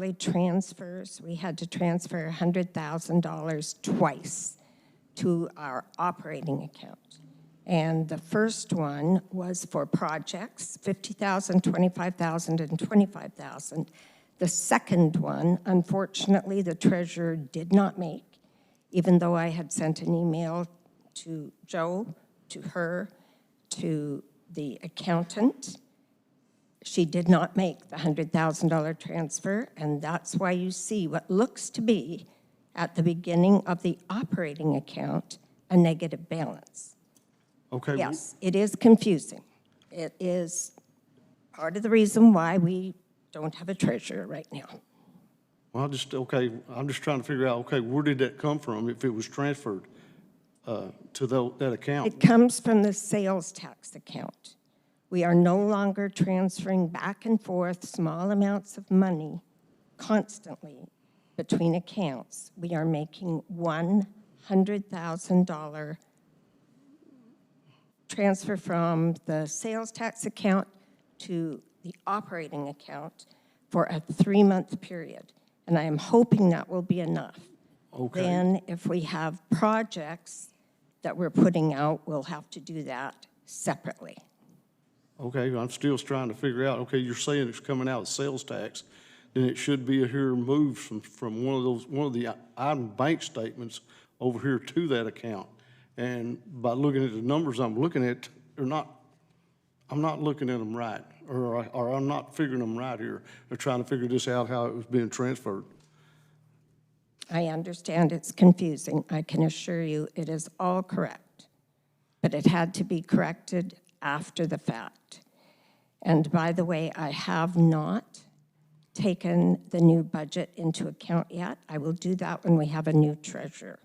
transfers. We had to transfer $100,000 twice to our operating account. And the first one was for projects, $50,000, $25,000, and $25,000. The second one, unfortunately, the treasurer did not make, even though I had sent an email to Joe, to her, to the accountant. She did not make the $100,000 transfer, and that's why you see what looks to be, at the beginning of the operating account, a negative balance. Okay. Yes, it is confusing. It is part of the reason why we don't have a treasurer right now. Well, I'm just trying to figure out, okay, where did that come from if it was transferred to that account? It comes from the sales tax account. We are no longer transferring back and forth small amounts of money constantly between accounts. We are making $100,000 transfer from the sales tax account to the operating account for a 3-month period. And I am hoping that will be enough. Okay. Then if we have projects that we're putting out, we'll have to do that separately. Okay, I'm still trying to figure out, okay, you're saying it's coming out of sales tax, then it should be here moved from one of the item bank statements over here to that account. And by looking at the numbers I'm looking at, I'm not looking at them right, or I'm not figuring them right here. They're trying to figure this out, how it was being transferred. I understand it's confusing. I can assure you it is all correct, but it had to be corrected after the fact. And by the way, I have not taken the new budget into account yet. I will do that when we have a new treasurer.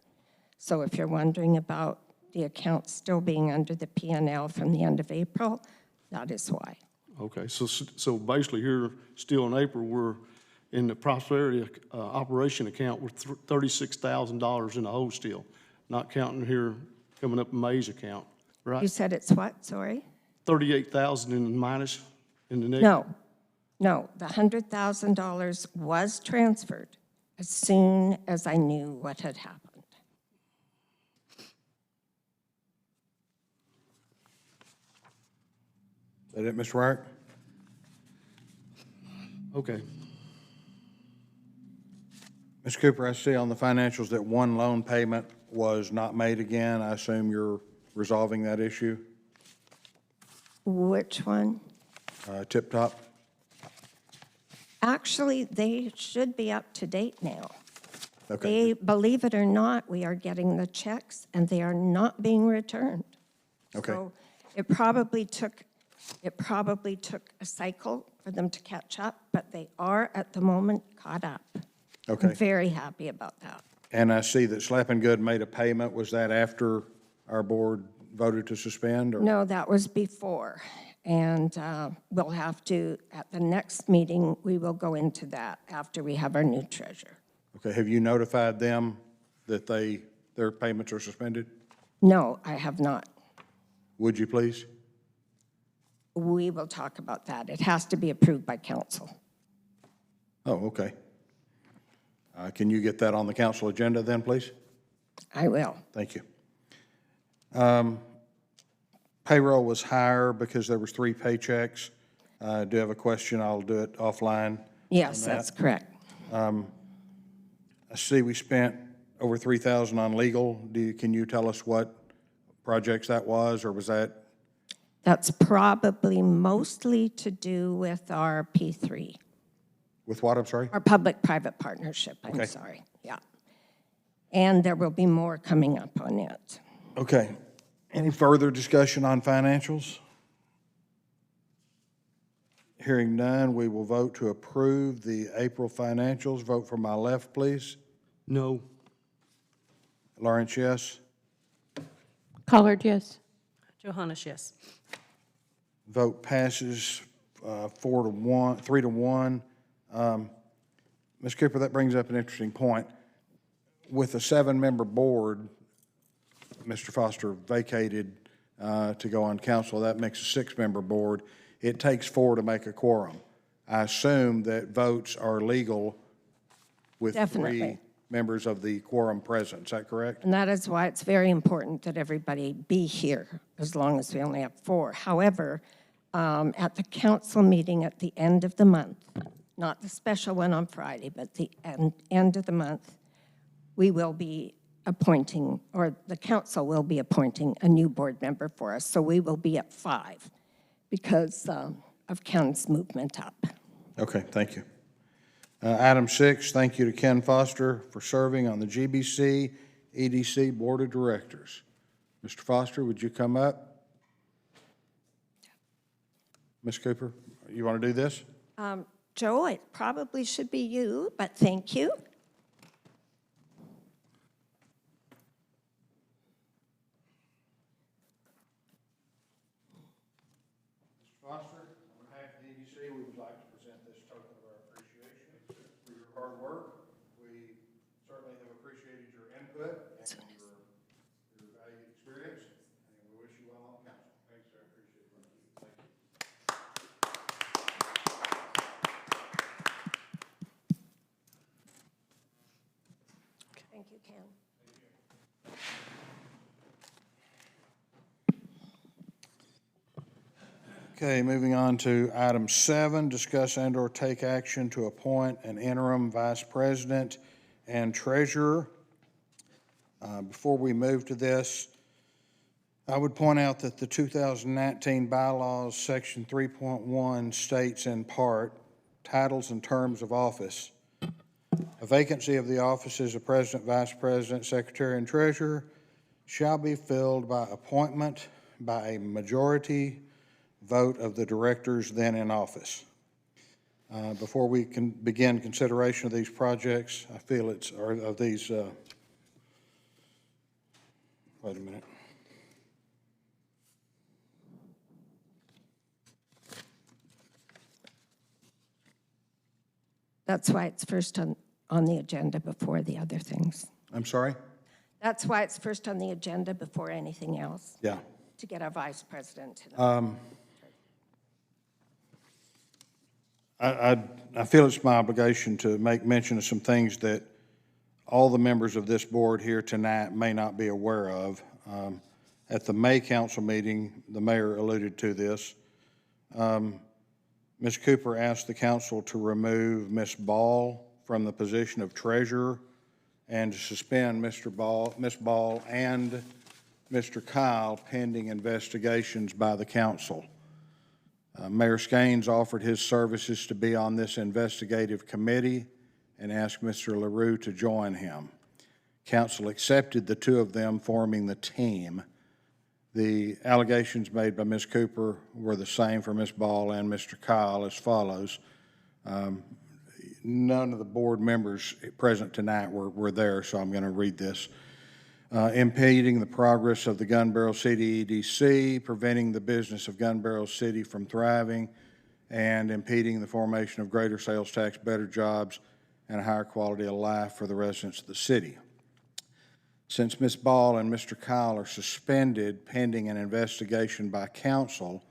So if you're wondering about the account still being under the P&L from the end of April, that is why. Okay, so basically here, still in April, we're in the prosperity operation account, we're $36,000 in the hole still, not counting here coming up in May's account, right? You said it's what, sorry? 38,000 in the minus in the negative? No, the $100,000 was transferred as soon as I knew what had happened. Is that it, Mr. Wright? Okay. Ms. Cooper, I see on the financials that one loan payment was not made again. I assume you're resolving that issue? Which one? Tip Top? Actually, they should be up to date now. Okay. They, believe it or not, we are getting the checks and they are not being returned. Okay. So it probably took a cycle for them to catch up, but they are at the moment caught up. Okay. I'm very happy about that. And I see that Slap and Good made a payment. Was that after our board voted to suspend? Or? No, that was before. And we'll have to, at the next meeting, we will go into that after we have our new treasurer. Okay. Have you notified them that their payments are suspended? No, I have not. Would you please? We will talk about that. It has to be approved by council. Oh, okay. Can you get that on the council agenda then, please? I will. Thank you. Payroll was higher because there was 3 paychecks. I do have a question. I'll do it offline. Yes, that's correct. I see we spent over $3,000 on legal. Can you tell us what projects that was, or was that? That's probably mostly to do with our P3. With what, I'm sorry? Our public-private partnership, I'm Okay. sorry, yeah. And there will be more coming up on it. Okay. Any further discussion on financials? Hearing none, we will vote to approve the April financials. Vote from my left, please. No. Lawrence, yes. Collard, yes. Johannes, yes. Vote passes 3 to 1. Ms. Cooper, that brings up an interesting point. With a 7-member board, Mr. Foster vacated to go on council. That makes a 6-member board. It takes 4 to make a quorum. I assume that votes are legal with Definitely. 3 members of the quorum present. Is that correct? And that is why it's very important that everybody be here, as long as we only have 4. However, at the council meeting at the end of the month, not the special one on Friday, but the end of the month, we will be appointing, or the council will be appointing a new board member for us. So we will be at 5 because of Ken's movement up. Okay, thank you. Item 6, thank you to Ken Foster for serving on the GBC EDC Board of Directors. Mr. Foster, would you come up? Ms. Cooper, you want to do this? Joe, it probably should be you, but thank you. Mr. Foster, on behalf of the EDC, we would like to present this token of our appreciation for your hard work. We certainly have appreciated your input and your valued experience, and we wish you well on council. Thanks, sir. I appreciate it. Thank you. Thank you, Ken. Okay, moving on to item 7, discuss and/or take action to appoint an interim vice president and treasurer. Before we move to this, I would point out that the 2019 bylaws, section 3.1 states in part, titles and terms of office. A vacancy of the offices of president, vice president, secretary, and treasurer shall be filled by appointment by a majority vote of the directors then in office. Before we can begin consideration of these projects, I feel it's, or of these, wait a minute. That's why it's first on the agenda before the other things. I'm sorry? That's why it's first on the agenda before anything else, Yeah. to get our vice president. I feel it's my obligation to make mention of some things that all the members of this board here tonight may not be aware of. At the May council meeting, the mayor alluded to this. Ms. Cooper asked the council to remove Ms. Ball from the position of treasurer and to suspend Ms. Ball and Mr. Kyle pending investigations by the council. Mayor Skanes offered his services to be on this investigative committee and asked Mr. LaRue to join him. Council accepted the 2 of them forming the team. The allegations made by Ms. Cooper were the same for Ms. Ball and Mr. Kyle as follows. None of the board members present tonight were there, so I'm going to read this. Impeding the progress of the Gun Barrel City EDC, preventing the business of Gun Barrel City from thriving, and impeding the formation of greater sales tax, better jobs, and a higher quality of life for the residents of the city. Since Ms. Ball and Mr. Kyle are suspended pending an investigation by council,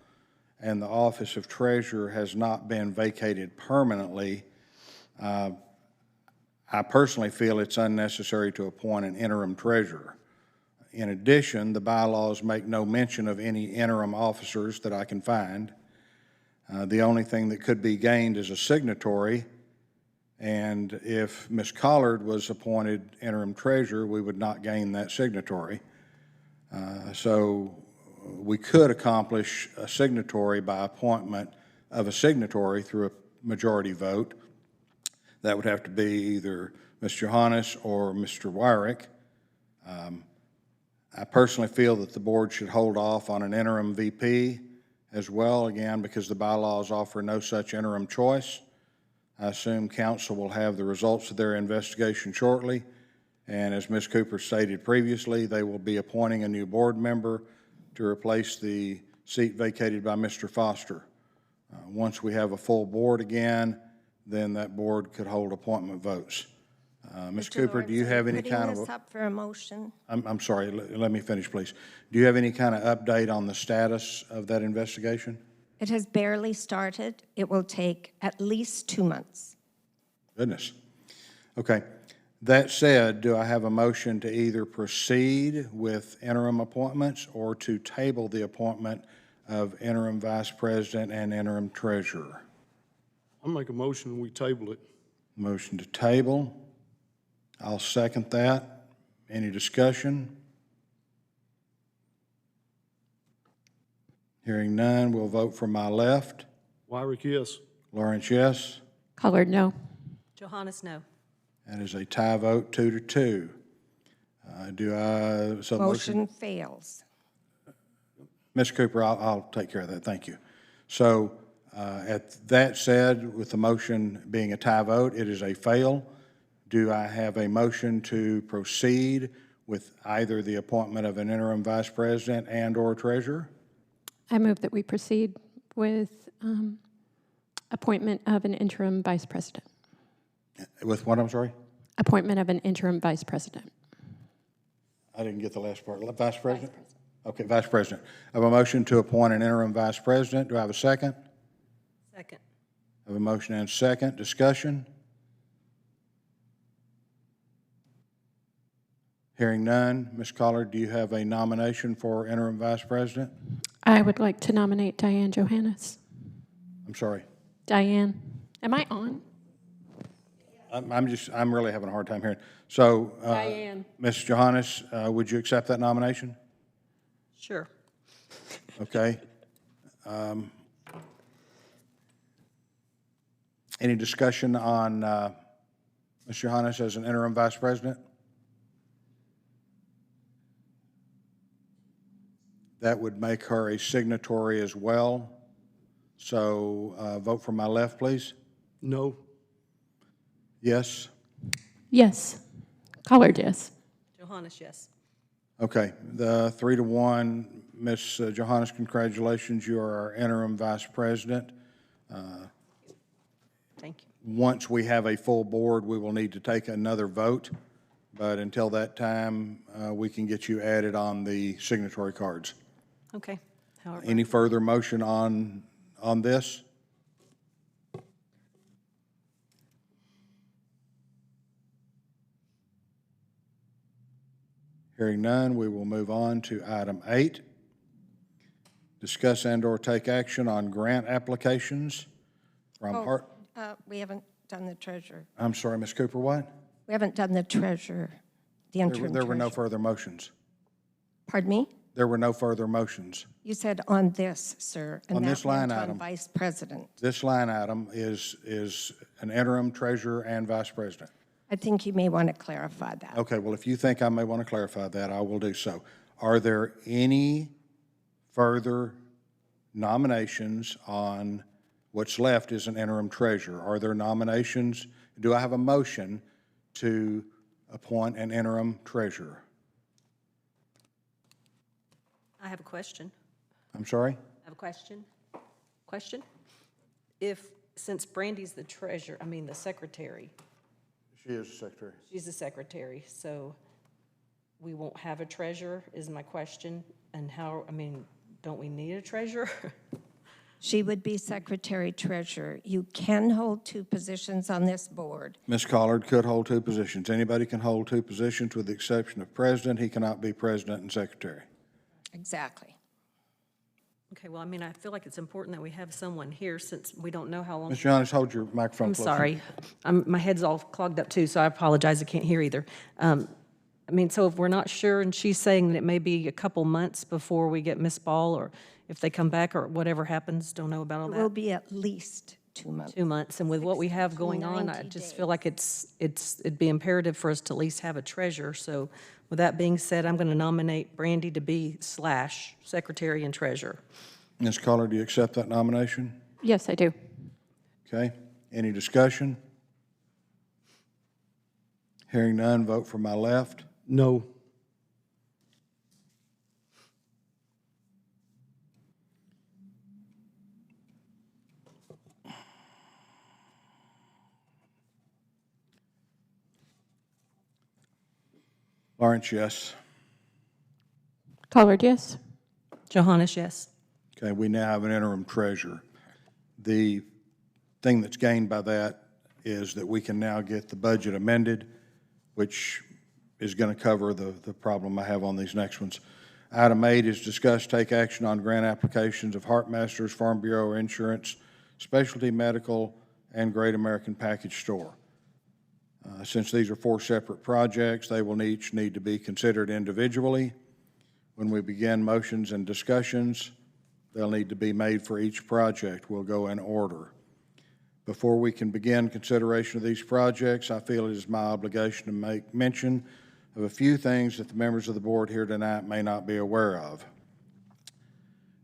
and the office of treasurer has not been vacated permanently, I personally feel it's unnecessary to appoint an interim treasurer. In addition, the bylaws make no mention of any interim officers that I can find. The only thing that could be gained is a signatory, and if Ms. Collard was appointed interim treasurer, we would not gain that signatory. So we could accomplish a signatory by appointment of a signatory through a majority vote. That would have to be either Mr. Johannes or Mr. Wyrick. I personally feel that the board should hold off on an interim VP as well, again, because the bylaws offer no such interim choice. I assume council will have the results of their investigation shortly, and as Ms. Cooper stated previously, they will be appointing a new board member to replace the seat vacated by Mr. Foster. Once we have a full board again, then that board could hold appointment votes. Ms. Cooper, do you have any kind of... Putting this up for a motion. I'm sorry, let me finish, please. Do you have any kind of update on the status of that investigation? It has barely started. It will take at least 2 months. Goodness. Okay. That said, do I have a motion to either proceed with interim appointments or to table the appointment of interim vice president and interim treasurer? I'll make a motion, we table it. Motion to table. I'll second that. Any discussion? Hearing none, we'll vote from my left. Wyrick, yes. Lawrence, yes. Collard, no. Johannes, no. That is a tie vote, 2-2. Motion fails. Ms. Cooper, I'll take care of that, thank you. So, at that said, with the motion being a tie vote, it is a fail. Do I have a motion to proceed with either the appointment of an interim vice president and/or treasurer? I move that we proceed with appointment of an interim vice president. With what, I'm sorry? Appointment of an interim vice president. I didn't get the last part. Vice president? Okay, vice president. I have a motion to appoint an interim vice president. Do I have a second? Second. I have a motion and second. Discussion? Hearing none. Ms. Collard, do you have a nomination for interim vice president? I would like to nominate Diane Johannes. I'm sorry. Diane, am I on? I'm really having a hard time hearing. So, Diane. Ms. Johannes, would you accept that nomination? Sure. Okay. Any discussion on Ms. Johannes as an interim vice president? That would make her a signatory as well. So vote from my left, please. No. Yes? Yes. Collard, yes. Johannes, yes. Okay, the 3-1. Ms. Johannes, congratulations. You are our interim vice president. Thank you. Once we have a full board, we will need to take another vote. But until that time, we can get you added on the signatory cards. Okay. However, Any further motion on this? Hearing none, we will move on to item 8. Discuss and/or take action on grant applications from Hart. We haven't done the treasurer. I'm sorry, Ms. Cooper, what? We haven't done the treasurer, the interim There were no treasurer. further motions. Pardon me? There were no further motions. You said on this, sir. On this line And that item. went on vice president. This line item is an interim treasurer and vice president. I think you may want to clarify that. Okay, well, if you think I may want to clarify that, I will do so. Are there any further nominations on what's left is an interim treasurer? Are there nominations? Do I have a motion to appoint an interim treasurer? I have a question. I'm sorry? I have a question. Question? Since Brandy's the treasurer, the secretary, She is the secretary. she's the secretary, so we won't have a treasurer, is my question. And don't we need a treasurer? She would be secretary treasurer. You can hold 2 positions on this board. Ms. Collard could hold 2 positions. Anybody can hold 2 positions with the exception of president. He cannot be president and secretary. Exactly. Okay, well, I feel like it's important that we have someone here since we don't know how long. Ms. Johannes, hold your microphone I'm closer. sorry. My head's all clogged up too, so I apologize. I can't hear either. So if we're not sure, and she's saying that it may be a couple months before we get Miss Ball, or if they come back, or whatever happens, don't know about all It will that. be at least 2 months. 2 months, and with what we have going on, I 90 just feel like it'd be imperative for us to at least have a treasurer. So with that being said, I'm going to nominate Brandy to be / secretary and treasurer. Ms. Collard, do you accept that nomination? Yes, I do. Okay. Any discussion? Hearing none, vote for my left. No. Lawrence, yes. Collard, yes. Johannes, yes. Okay, we now have an interim treasurer. The thing that's gained by that is that we can now get the budget amended, which is going to cover the problem I have on these next ones. Item 8 is discuss, take action on grant applications of Heartmasters, Farm Bureau Insurance, Specialty Medical, and Great American Package Store. Since these are 4 separate projects, they will each need to be considered individually. When we begin motions and discussions, they'll need to be made for each project. We'll go in order. Before we can begin consideration of these projects, I feel it is my obligation to make mention of a few things that the members of the board here tonight may not be aware of.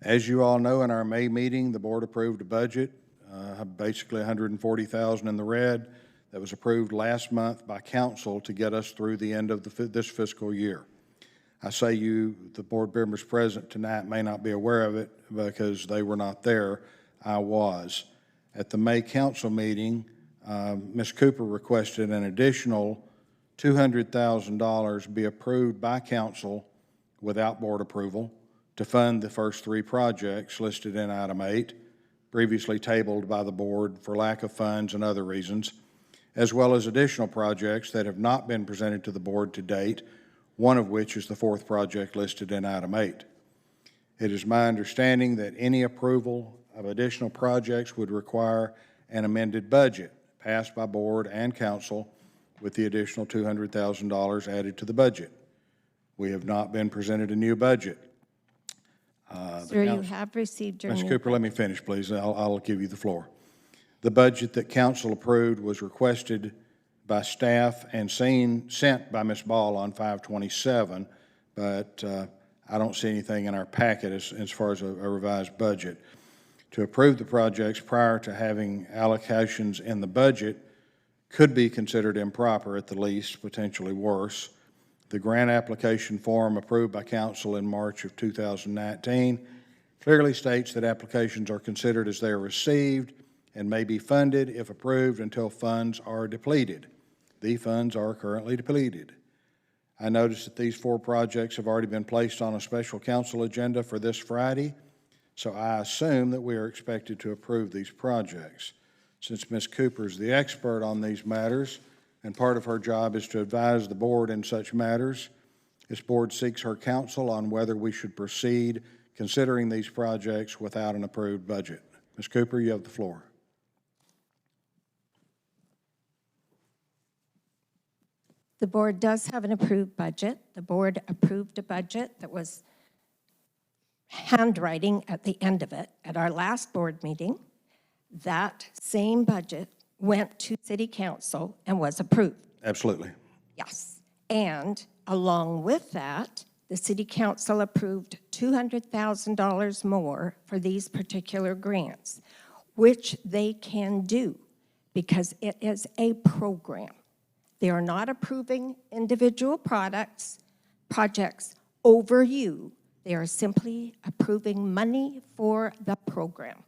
As you all know, in our May meeting, the board approved a budget, basically $140,000 in the red, that was approved last month by council to get us through the end of this fiscal year. I say you, the board members present tonight, may not be aware of it because they were not there. I was. At the May council meeting, Ms. Cooper requested an additional $200,000 be approved by council without board approval to fund the first 3 projects listed in item 8, previously tabled by the board for lack of funds and other reasons, as well as additional projects that have not been presented to the board to date, one of which is the 4th project listed in item 8. It is my understanding that any approval of additional projects would require an amended budget passed by board and council with the additional $200,000 added to the budget. We have not been presented a new budget. Sir, you have received your Ms. new Cooper, let me finish, please. I'll give you the floor. The budget that council approved was requested by staff and sent by Ms. Ball on 5/27, but I don't see anything in our packet as far as a revised budget. To approve the projects prior to having allocations in the budget could be considered improper, at the least, potentially worse. The grant application form approved by council in March of 2019 clearly states that applications are considered as they are received and may be funded, if approved, until funds are depleted. The funds are currently depleted. I noticed that these 4 projects have already been placed on a special council agenda for this Friday, so I assume that we are expected to approve these projects. Since Ms. Cooper is the expert on these matters, and part of her job is to advise the board in such matters, this board seeks her counsel on whether we should proceed considering these projects without an approved budget. Ms. Cooper, you have the floor. The board does have an approved budget. The board approved a budget that was handwriting at the end of it. At our last board meeting, that same budget went to City Council and was approved. Absolutely. Yes. And along with that, the City Council approved $200,000 more for these particular grants, which they can do because it is a program. They are not approving individual projects over you. They are simply approving money for the program,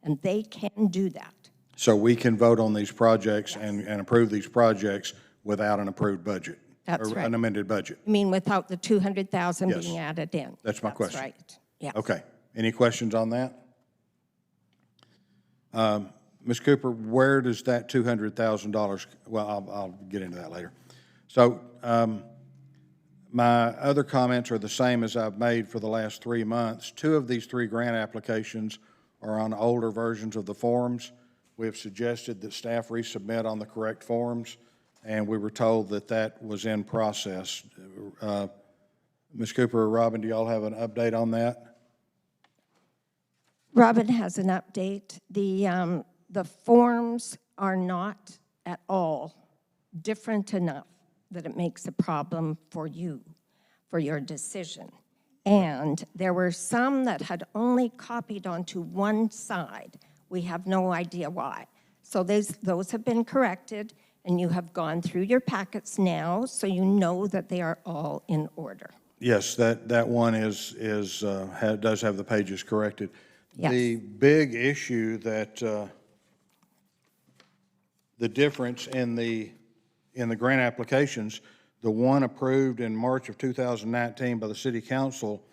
and they can do that. So we can vote on these projects and approve these projects without an approved budget? That's or right. an amended budget? I mean, without the $200,000 Yes. being added in. That's my question. That's right, yeah. Okay. Any questions on that? Ms. Cooper, where does that $200,000, well, I'll get into that later. So my other comments are the same as I've made for the last 3 months. 2 of these 3 grant applications are on older versions of the forms. We have suggested that staff resubmit on the correct forms, and we were told that that was in process. Ms. Cooper or Robin, do y'all have an update on that? Robin has an update. The forms are not at all different enough that it makes a problem for you, for your decision. And there were some that had only copied onto one side. We have no idea why. So those have been corrected, and you have gone through your packets now, so you know that they are all in order. Yes, that one does have the pages corrected. Yes. The big issue that the difference in the grant applications, the one approved in March of 2019 by the City Council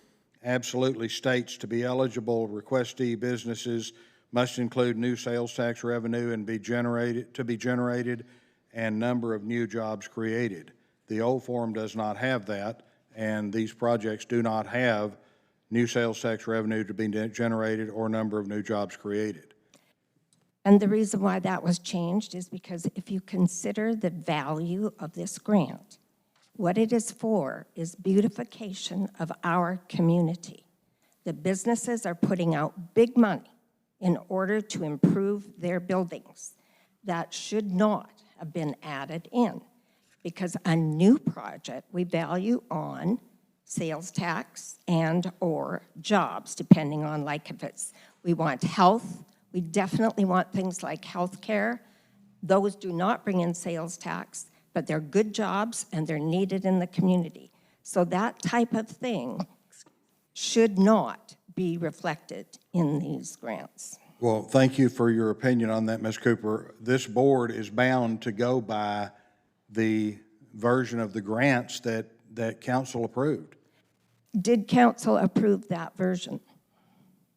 absolutely states to be eligible requestee businesses must include new sales tax revenue and to be generated and number of new jobs created. The old form does not have that, and these projects do not have new sales tax revenue to be generated or number of new jobs created. And the reason why that was changed is because if you consider the value of this grant, what it is for is beautification of our community. The businesses are putting out big money in order to improve their buildings. That should not have been added in, because a new project we value on sales tax and or jobs, depending on, like, if it's, we want health, we definitely want things like healthcare. Those do not bring in sales tax, but they're good jobs and they're needed in the community. So that type of thing should not be reflected in these grants. Well, thank you for your opinion on that, Ms. Cooper. This board is bound to go by the version of the grants that council approved. Did council approve that version?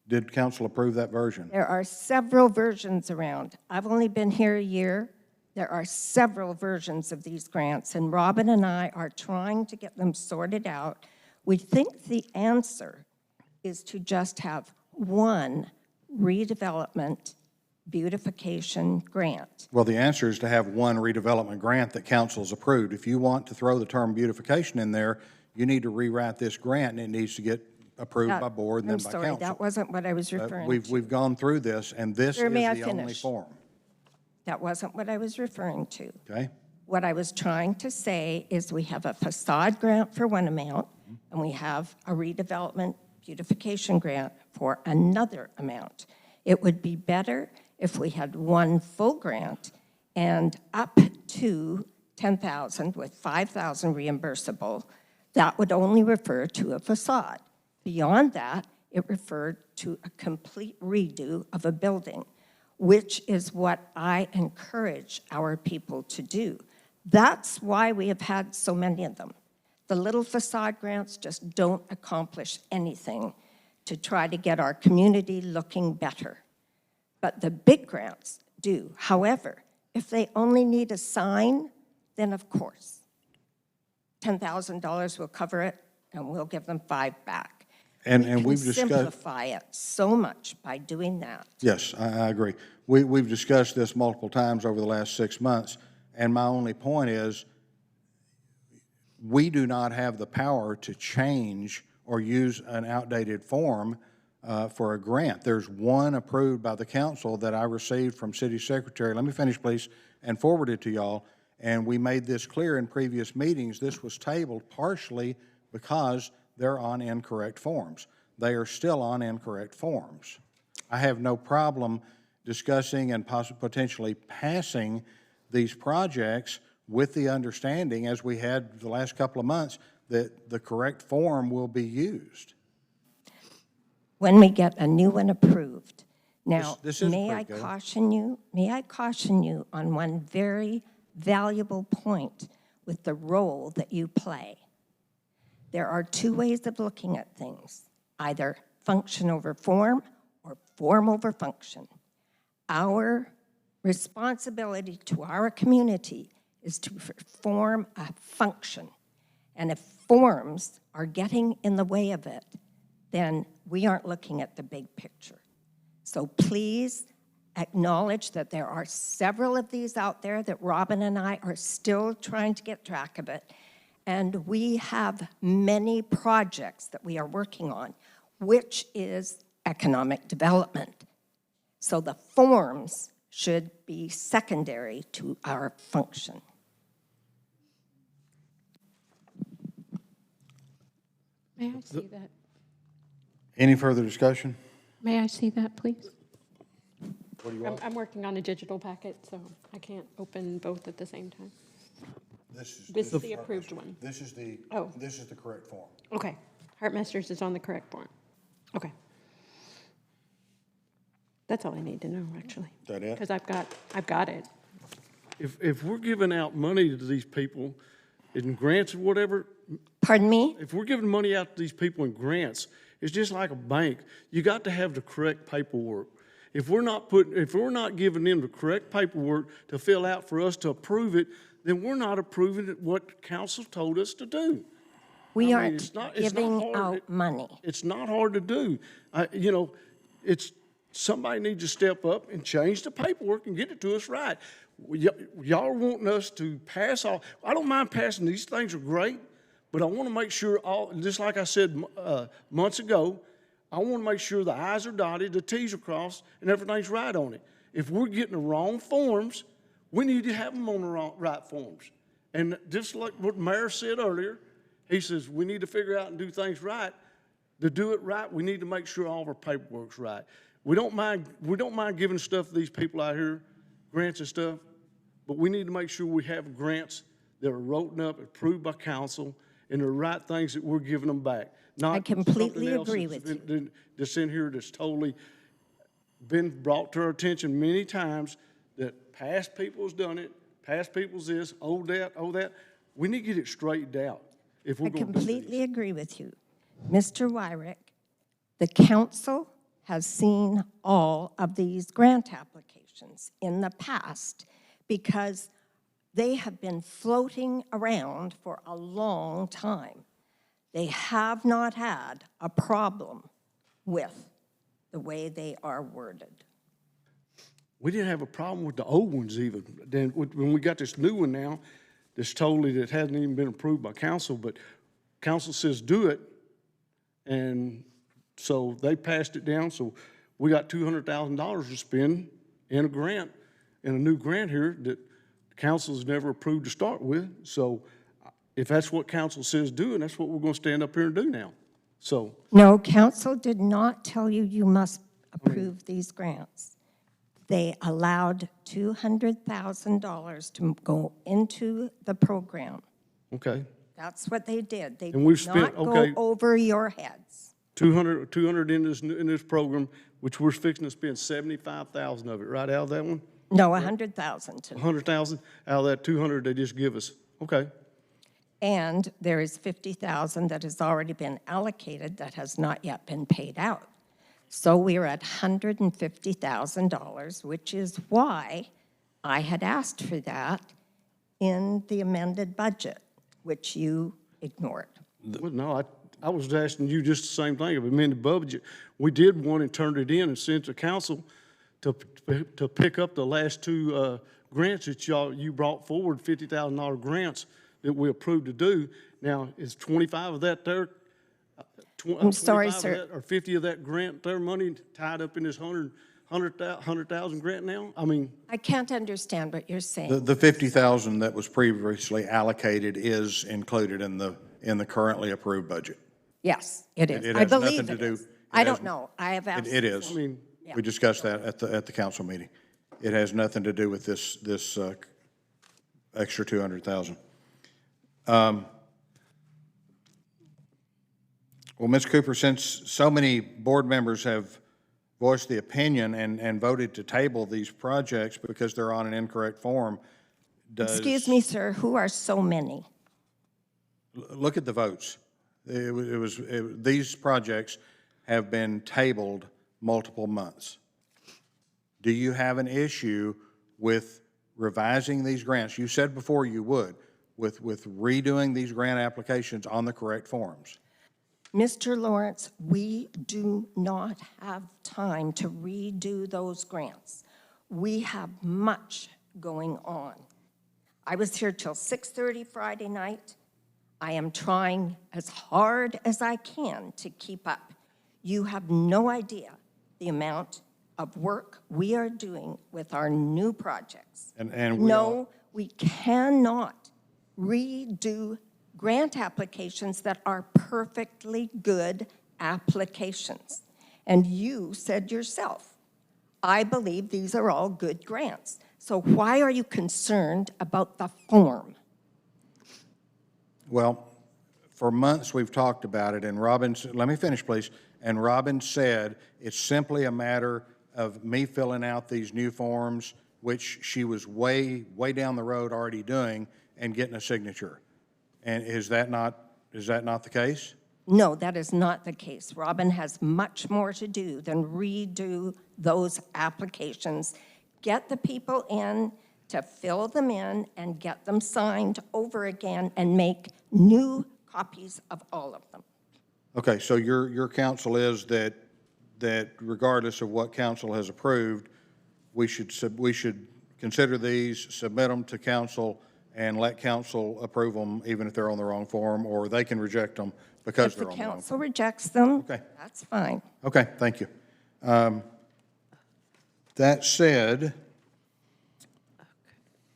Did council approve that version? There are several versions around. I've only been here a year. There are several versions of these grants, and Robin and I are trying to get them sorted out. We think the answer is to just have one redevelopment beautification grant. Well, the answer is to have one redevelopment grant that council's approved. If you want to throw the term beautification in there, you need to rewrite this grant, and it needs to get approved by board and then by council. I'm sorry, that wasn't what I was referring to. We've gone through this, and this is May I the only finish? form. That wasn't what I was referring to. Okay? What I was trying to say is we have a facade grant for one amount, and we have a redevelopment beautification grant for another amount. It would be better if we had one full grant and up to $10,000 with $5,000 reimbursable. That would only refer to a facade. Beyond that, it referred to a complete redo of a building, which is what I encourage our people to do. That's why we have had so many of them. The little facade grants just don't accomplish anything to try to get our community looking better. But the big grants do. However, if they only need a sign, then of course, $10,000 will cover it, and we'll give them $5 back. And we've discussed. Simplify it so much by doing that. Yes, I agree. We've discussed this multiple times over the last 6 months, and my only point is we do not have the power to change or use an outdated form for a grant. There's one approved by the council that I received from City Secretary. Let me finish, please, and forward it to y'all. And we made this clear in previous meetings. This was tabled partially because they're on incorrect forms. They are still on incorrect forms. I have no problem discussing and potentially passing these projects with the understanding, as we had the last couple of months, that the correct form will be used. When we get a new one approved. Now, This is may I pretty good. caution you on one very valuable point with the role that you play. There are two ways of looking at things, either function over form or form over function. Our responsibility to our community is to perform a function. And if forms are getting in the way of it, then we aren't looking at the big picture. So please acknowledge that there are several of these out there, that Robin and I are still trying to get track of it. And we have many projects that we are working on, which is economic development. So the forms should be secondary to our function. May I see that? Any further discussion? May I see that, please? What do you want? I'm working on a digital packet, so I can't open both at the same time. This is the approved one. This is the, Oh. this is the correct form. Okay. Hartmasters is on the correct form. Okay. That's all I need to know, actually. Is that it? Because I've got it. If we're giving out money to these people in grants or whatever, Pardon me? if we're giving money out to these people in grants, it's just like a bank. You got to have the correct paperwork. if we're not giving them the correct paperwork to fill out for us to approve it, then we're not approving it what council told us to do. We I mean, aren't it's not giving hard. out money. It's not hard to do. You know, somebody needs to step up and change the paperwork and get it to us right. Y'all are wanting us to pass all, I don't mind passing, these things are great, but I want to make sure just like I said months ago, I want to make sure the I's are dotted, the T's are crossed, and everything's right on it. If we're getting the wrong forms, we need to have them on the right forms. And just like what the mayor said earlier, he says we need to figure out and do things right. To do it right, we need to make sure all of our paperwork's right. We don't mind giving stuff to these people out here, grants and stuff, but we need to make sure we have grants that are written up, approved by council, and the right things that we're giving them back. I completely something else agree that's with been- that's in here that's totally been brought to our attention many times that past people's done it, past people's this, oh that. We need to get it straightened out if we're I going to do this. completely agree with you. Mr. Wyrick, the council has seen all of these grant applications in the past because they have been floating around for a long time. They have not had a problem with the way they are worded. We didn't have a problem with the old ones even. Then when we got this new one now, that hasn't even been approved by council, but council says do it, and so they passed it down. So we got $200,000 to spend in a grant, in a new grant here that council's never approved to start with. So if that's what council says do, and that's what we're going to stand up here and do now. So No, council did not tell you you must approve these grants. They allowed $200,000 to go into the program. okay, That's what they did. They And we've did spent- not okay. go over your heads. 200 in this program, which we're fixing to spend 75,000 of it, right out of that one. No, 100,000 to 100,000 out of that 200 they just give us. Okay. And there is 50,000 that has already been allocated that has not yet been paid out. So we are at $150,000, which is why I had asked for that in the amended budget, which you ignored. Well, no, I was asking you just the same thing. If we amended budget, we did one and turned it in and sent to council to pick up the last two grants that you brought forward, $50,000 grants that we approved to do. Now, is 25 of that there? I'm sorry, 25 of sir. that or 50 of that grant, their money tied up in this 100,000 grant now? I mean, I can't understand what you're saying. The 50,000 that was previously allocated is included in the currently approved budget. Yes, it is. It I has believe nothing to it do- is. it I has- don't know. I have asked. It is. mean- We discussed that at the council meeting. It has nothing to do with this extra 200,000. Well, Ms. Cooper, since so many board members have voiced the opinion and voted to table these projects because they're on an incorrect form, Excuse me, sir, who are so many? look at the votes. These projects have been tabled multiple months. Do you have an issue with revising these grants? You said before you would, with redoing these grant applications on the correct forms. Mr. Lawrence, we do not have time to redo those grants. We have much going on. I was here till 6:30 Friday night. I am trying as hard as I can to keep up. You have no idea the amount of work we are doing with our new projects. And we No, we cannot redo grant applications that are perfectly good applications. And you said yourself, I believe these are all good grants. So why are you concerned about the form? Well, for months, we've talked about it, and Robin, let me finish, please. And Robin said it's simply a matter of me filling out these new forms, which she was way down the road already doing, and getting a signature. And is that not the case? No, that is not the case. Robin has much more to do than redo those applications. Get the people in to fill them in and get them signed over again and make new copies of all of them. Okay, so your counsel is that regardless of what council has approved, we should consider these, submit them to council, and let council approve them even if they're on the wrong form, or they can reject them because If they're the on the wrong form. council rejects them, Okay. that's fine. Okay, thank you. That said,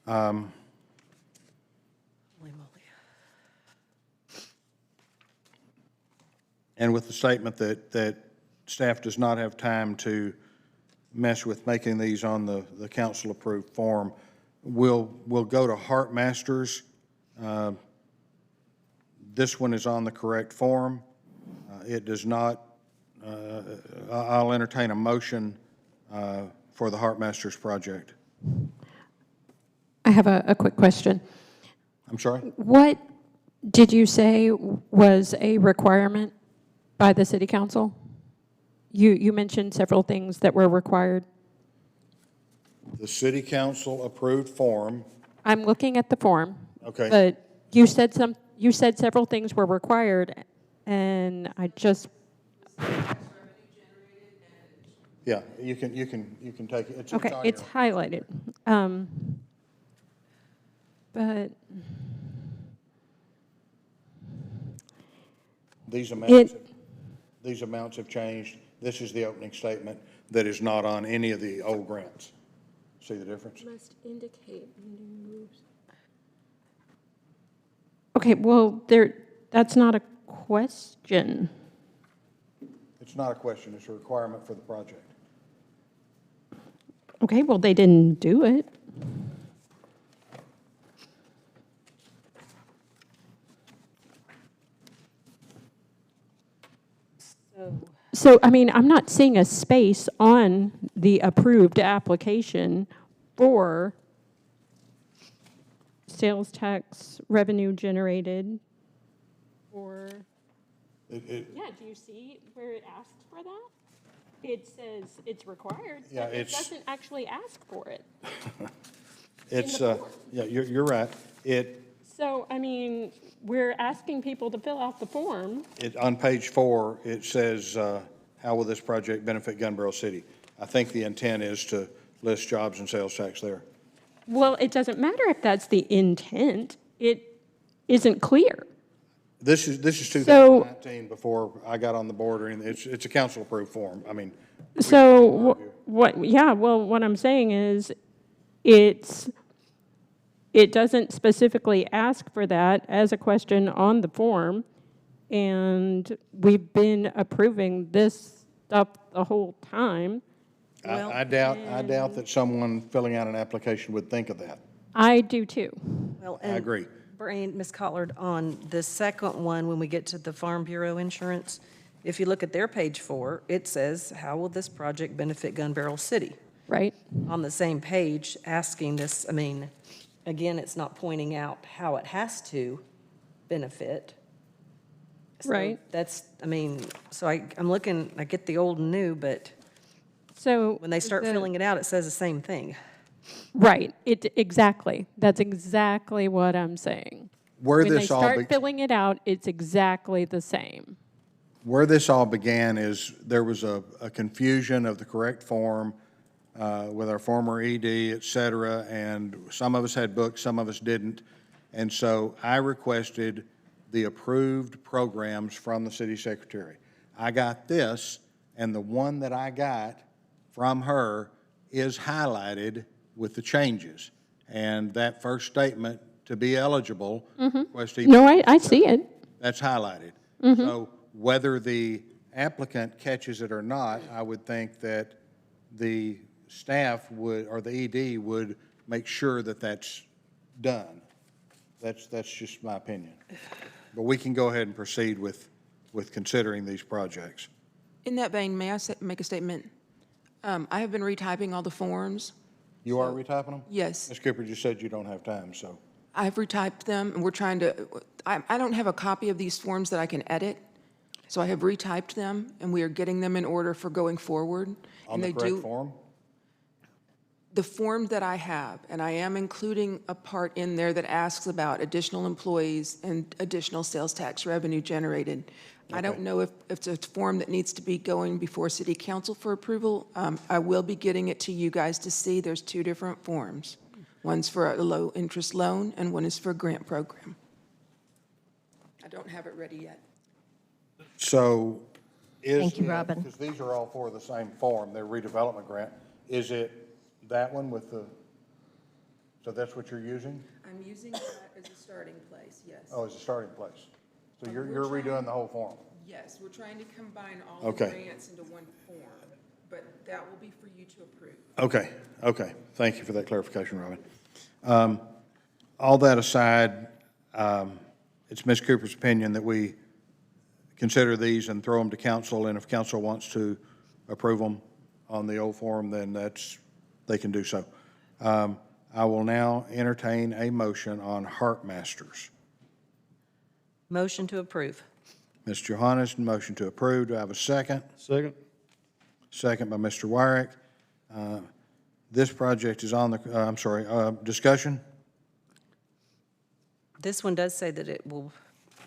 Holy moly. and with the statement that staff does not have time to mess with making these on the council-approved form, we'll go to Hart Masters. This one is on the correct form. It does not, I'll entertain a motion for the Hart Masters project. I have a quick question. I'm sorry? What did you say was a requirement by the city council? You mentioned several things that were required. The city council approved form. I'm looking at the form. Okay. But you said several things were required, and I just, Yeah, you can take it. It's okay, on it's your- highlighted. But These It- amounts have changed. This is the opening statement that is not on any of the old grants. See the difference? must indicate. Okay, well, that's not a question. It's not a question, it's a requirement for the project. Okay, well, they didn't do it. So, I mean, I'm not seeing a space on the approved application for sales tax revenue generated, or, yeah, do you see where it asks for that? It says it's required, Yeah, but it it's- doesn't actually ask for it. It's, the form. yeah, you're right. So, I mean, we're asking people to fill out the form. On page 4, it says, how will this project benefit Gun Barrel City? I think the intent is to list jobs and sales tax there. Well, it doesn't matter if that's the intent. It isn't clear. This is 2019 before I got on the board, and it's a council-approved form. I mean, So what I'm saying is it doesn't specifically ask for that as a question on the form, and we've been approving this stuff the whole time. I doubt that someone filling out an application would think of that. I do too. Well, I agree. Brian, Ms. Collard, on the second one, when we get to the Farm Bureau insurance, if you look at their page 4, it says, how will this project benefit Gun Barrel City? Right? On the same page, asking this, I mean, again, it's not pointing out how it has to benefit. So Right. That's, I mean, so I'm looking, I get the old and new, but So when they start filling it out, it says the same thing. Right, exactly. That's exactly what I'm saying. Where When they this all start filling it out, it's exactly the same. Where this all began is there was a confusion of the correct form with our former ED, et cetera, and some of us had books, some of us didn't. And so I requested the approved programs from the city secretary. I got this, and the one that I got from her is highlighted with the changes. And that first statement, to be eligible, request No, I see it. that's highlighted. So whether the applicant catches it or not, I would think that the staff would, or the ED would make sure that that's done. That's just my opinion. But we can go ahead and proceed with considering these projects. In that vein, may I make a statement? I have been retyping all the forms. You are retyping them? Yes, Ms. Cooper just said you don't have time, so. I've retyped them, and we're trying to, I don't have a copy of these forms that I can edit, So I have retyped them, and we are getting them in order for going forward. On And the they correct do form? the form that I have, and I am including a part in there that asks about additional employees and additional sales tax revenue generated. I don't know if it's a form that needs to be going before city council for approval. I will be getting it to you guys to see. There's two different forms. One's for a low-interest loan, and one is for a grant program. I don't have it ready yet. So is. Thank you, Robin. Because these are all for the same form, they're redevelopment grant. Is it that one with the, so that's what you're using? I'm using that as a starting place, yes. Oh, as a starting place. So you're redoing the whole form? Yes, we're trying to combine all the Okay. grants into one form, but that will be for you to approve. Okay. Thank you for that clarification, Robin. All that aside, it's Ms. Cooper's opinion that we consider these and throw them to council, and if council wants to approve them on the old form, then they can do so. I will now entertain a motion on Heartmasters. Motion to approve. Ms. Johannes, motion to approve. Do I have a second? Second? Second by Mr. Wyrick. This project is on the, discussion? This one does say that it will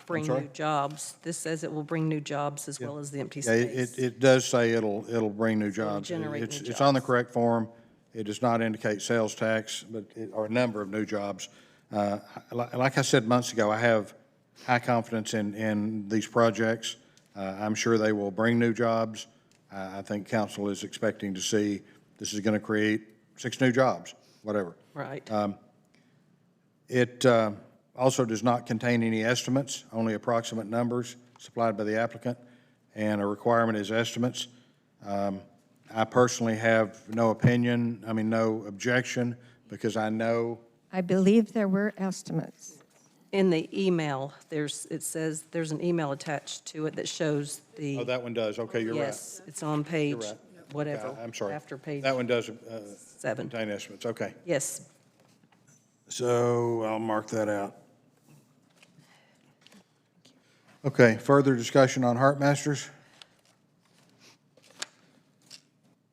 bring sorry? new jobs. This says it will bring new jobs as well as the empty Yeah, space. it does say it'll bring new jobs. generate new It's on the jobs. correct form. It does not indicate sales tax, but, or a number of new jobs. Like I said months ago, I have high confidence in these projects. I'm sure they will bring new jobs. I think council is expecting to see this is going to create 6 new jobs, whatever. Right. It also does not contain any estimates, only approximate numbers supplied by the applicant, and a requirement is estimates. I personally have no opinion, no objection, because I know, I believe there were estimates. In the email, it says, there's an email attached to it that shows the. oh, that one does, okay, you're right. Yes, it's on page, right. whatever. I'm sorry. After page That one does 7. contain estimates, okay. Yes. So I'll mark that out. Okay, further discussion on Heartmasters?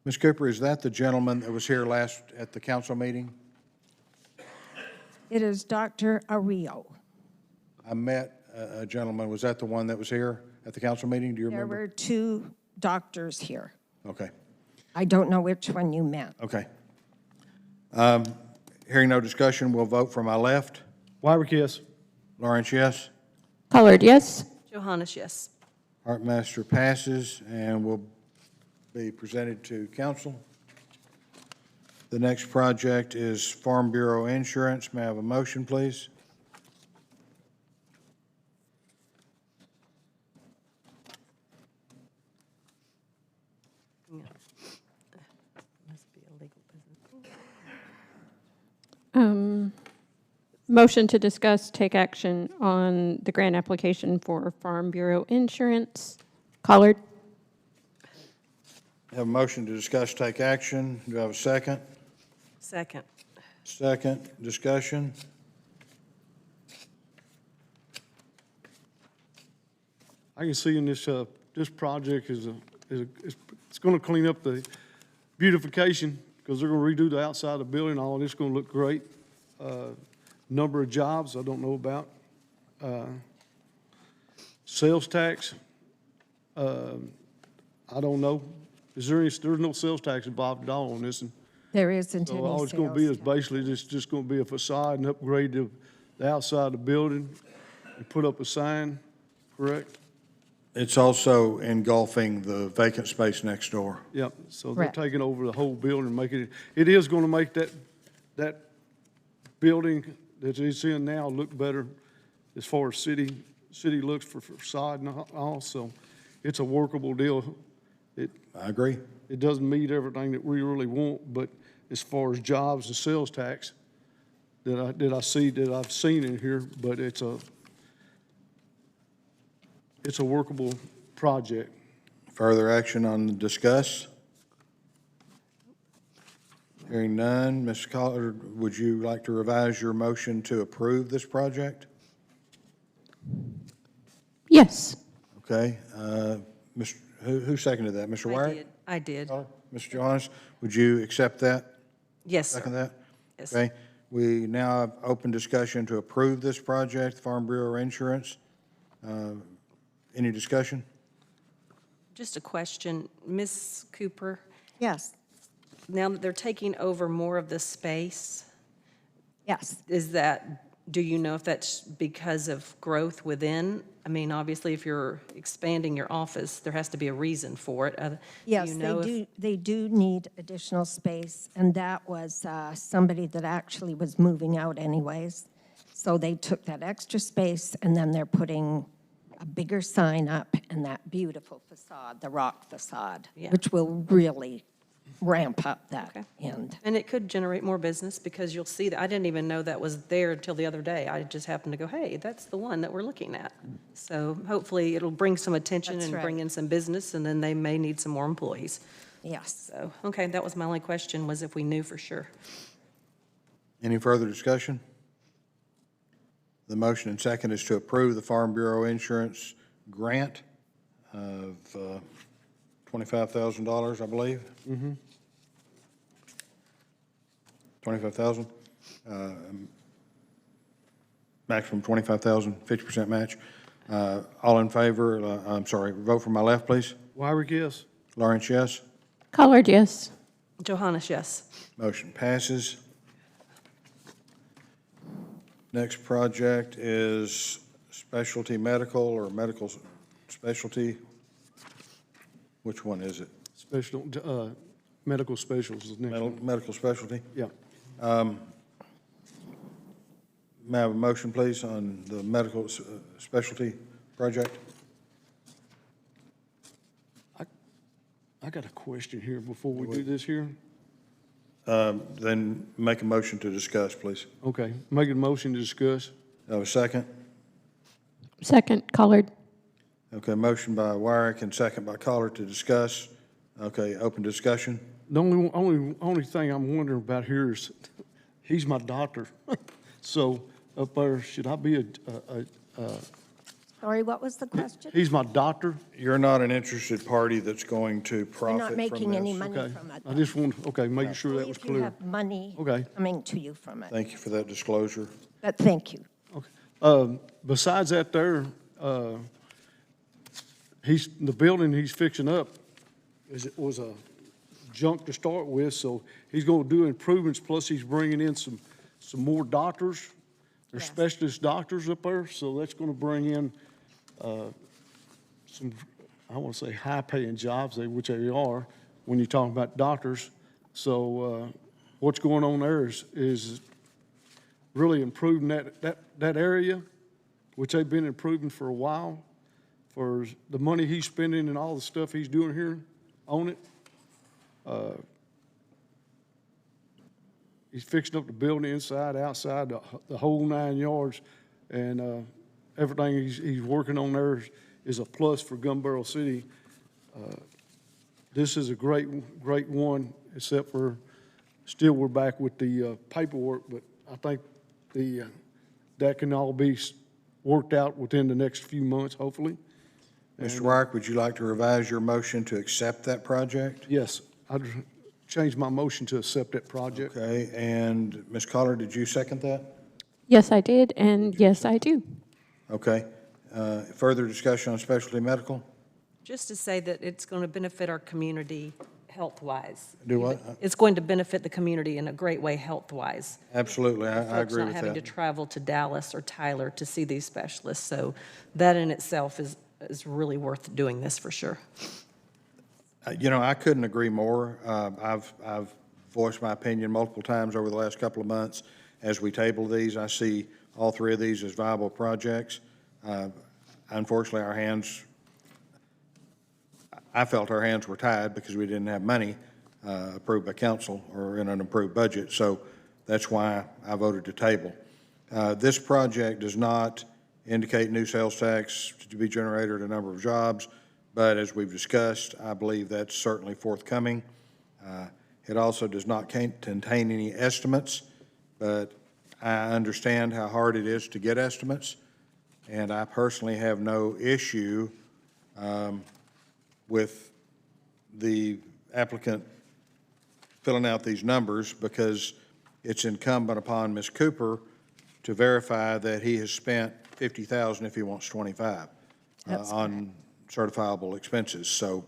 Ms. Cooper, is that the gentleman that was here last at the council meeting? It is Dr. Ario. I met a gentleman, was that the one that was here at the council meeting? Do you There remember? were 2 doctors here. Okay, I don't know which one you meant. okay. Hearing no discussion, we'll vote from my left. Wyrick, yes. Lawrence, yes. Colored, yes. Johannes, yes. Heartmaster passes and will be presented to council. The next project is Farm Bureau Insurance. May I have a motion, please? Must be a legal business. Motion to discuss, take action on the grant application for Farm Bureau Insurance. Colored, Have a motion to discuss, take action. Do I have a second? Second. Second, discussion. I can see in this, this project it's going to clean up the beautification because they're going to redo the outside of the building. All this is going to look great. Number of jobs I don't know about. Sales tax, I don't know. There's no sales tax involved at all on this. And There isn't any so all it's going to be sales is basically just going to be a facade and upgrade the outside of the building and put up a sign, correct? It's also engulfing the vacant space next door. Yep, so they're Correct. taking over the whole building and making it is going to make that building that it's in now look better as far as city looks for facade and all, so it's a workable deal. I agree. It doesn't meet everything that we really want, but as far as jobs and sales tax that I've seen in here, but it's a workable project. Further action on the discuss? Hearing none, Ms. Collard, would you like to revise your motion to approve this project? yes. Okay, who seconded that? Mr. Wyatt? I did. Mr. Johannes, would you accept that? Yes, Second sir. that? Yes. Okay, we now have open discussion to approve this project, Farm Bureau Insurance. Any discussion? Just a question, Ms. Cooper, Yes, now that they're taking over more of the space, yes. do you know if that's because of growth within? I mean, obviously, if you're expanding your office, there has to be a reason for it. Do Yes, you know if- they do need additional space, and that was somebody that actually was moving out anyways. So they took that extra space, and then they're putting a bigger sign up and that beautiful facade, the rock facade, Yeah. which will really ramp up that Okay. end. And it could generate more business because you'll see that, I didn't even know that was there until the other day. I just happened to go, hey, that's the one that we're looking at. So hopefully it'll bring some attention That's and bring right. in some business, and then they may need some more employees. Yes. So, okay, that was my only question, was if we knew for sure. Any further discussion? The motion and second is to approve the Farm Bureau Insurance grant of $25,000, I believe. Mm-hmm. 25,000. Maximum 25,000, 50% match. All in favor, I'm sorry, vote from my left, please. Wyrick, yes? Lawrence, yes. Collard, yes. Johannes, yes. Motion passes. Next project is specialty medical or medical specialty. Which one is it? Special, medical specials is the next one. Medical specialty? Yeah. May I have a motion, please, on the medical specialty project? I got a question here before we do this here. Then make a motion to discuss, please. Okay, making a motion to discuss. Have a second? Second, Collard. Okay, motion by Wyrick and second by Collard to discuss. Okay, open discussion. The only thing I'm wondering about here is, he's my doctor. So up there, should I be Sorry, what was the question? he's my doctor? You're not an interested party that's going to We're profit not from making any this. money Okay, from it. I just want, okay, making sure that was If you clear. have money Okay. coming to you from it. Thank you for that disclosure. But thank you. Okay. Besides that there, the building he's fixing up was a junk to start with, so he's gonna do improvements, plus he's bringing in some more doctors. There's Yes. specialist doctors up there, so that's gonna bring in, some, I wanna say high-paying jobs, which they are, when you're talking about doctors. So, what's going on there is really improving that area, which they've been improving for a while, for the money he's spending and all the stuff he's doing here on it. He's fixing up the building inside, outside, the whole 9 yards, and everything he's working on there is a plus for Gumboro City. This is a great one, except for still we're back with the paperwork, but I think that can all be worked out within the next few months, hopefully. Mr. Wyrick, would you like to revise your motion to accept that project? Yes, I'd change my motion to accept that project. Okay, and Ms. Collard, did you second that? Yes, I did, and yes, I do. Okay. Further discussion on specialty medical? Just to say that it's going to benefit our community health-wise. Do what? It's going to benefit the community in a great way health-wise. Absolutely, I Folks agree not with having to that. travel to Dallas or Tyler to see these specialists. So that in itself is really worth doing this for sure. You know, I couldn't agree more. I've voiced my opinion multiple times over the last couple of months. As we table these, I see all three of these as viable projects. Unfortunately, I felt our hands were tied because we didn't have money approved by council or in an approved budget. So that's why I voted to table. This project does not indicate new sales tax to be generated or a number of jobs, but as we've discussed, I believe that's certainly forthcoming. It also does not contain any estimates, but I understand how hard it is to get estimates, and I personally have no issue with the applicant filling out these numbers, because it's incumbent upon Ms. Cooper to verify that he has spent $50,000 if he wants 25 on certifiable expenses. So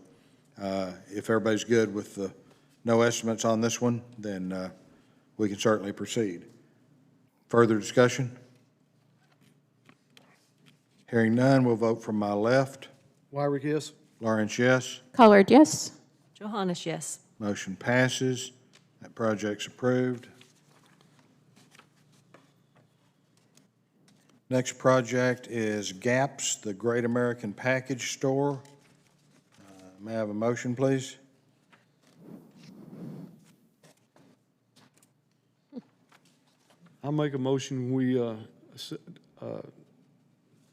if everybody's good with the no estimates on this one, then we can certainly proceed. Further discussion? Hearing none, we'll vote from my left. Wyrick, yes? Lawrence, yes. Colored, yes. Johannes, yes. Motion passes. That project's approved. Next project is GAPS, the Great American Package Store. May I have a motion, please? I make a motion, we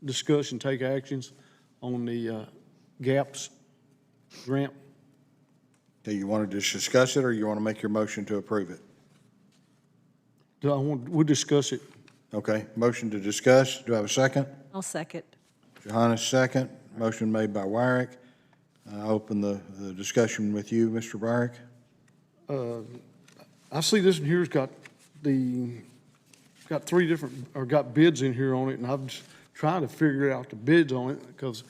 discuss and take actions on the GAPS grant. Do you want to just discuss it, or you want to make your motion to approve it? We'll discuss it. Okay, motion to discuss. Do I have a second? I'll second. Johannes, second. Motion made by Wyrick. I open the discussion with you, Mr. Wyrick. I see this one here's got three different, or got bids in here on it, and I'm just trying to figure out the bids on it, because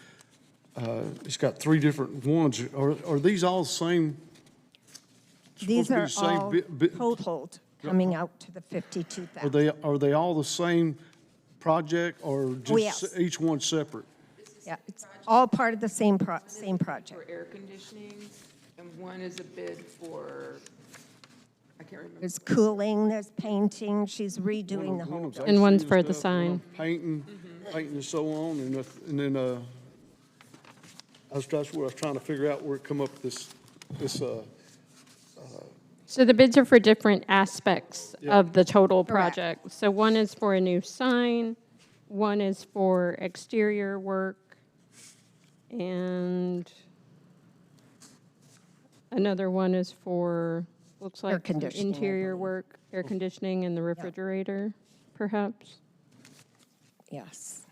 it's got three different ones. Are these all the same? These supposed to be are the same all bid? totaled, coming out to the 52,000. Are they all the same project, or yes. just each one separate? Yeah, it's all part of the same project. For air conditioning, and one is a bid for, I can't remember. There's cooling, there's painting, she's redoing the whole building. And one's AC for the stuff, sign. Painting and so on, and then, that's what I was trying to figure out where it come up with this, So the bids are for different aspects Yeah. of the total Correct. project. So one is for a new sign, one is for exterior work, and another one is for, looks like some conditioning, I interior believe. work, air conditioning and the refrigerator, perhaps, Yes.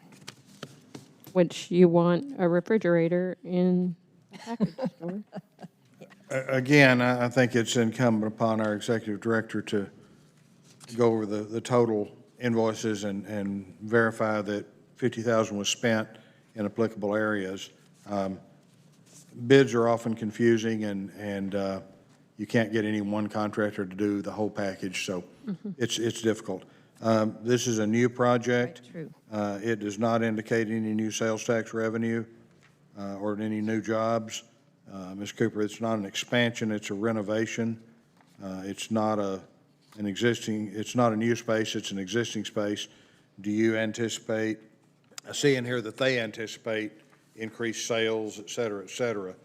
which you want a refrigerator in a package store. Again, I think it's incumbent upon our executive director to go over the total invoices and verify that 50,000 was spent in applicable areas. Bids are often confusing, and you can't get any one contractor to do the whole package, so it's difficult. This is a new project. Right, true. It does not indicate any new sales tax revenue or any new jobs. Ms. Cooper, it's not an expansion, it's a renovation. It's not a new space, it's an existing space. Do you anticipate, I see in here that they anticipate increased sales, et cetera, et cetera.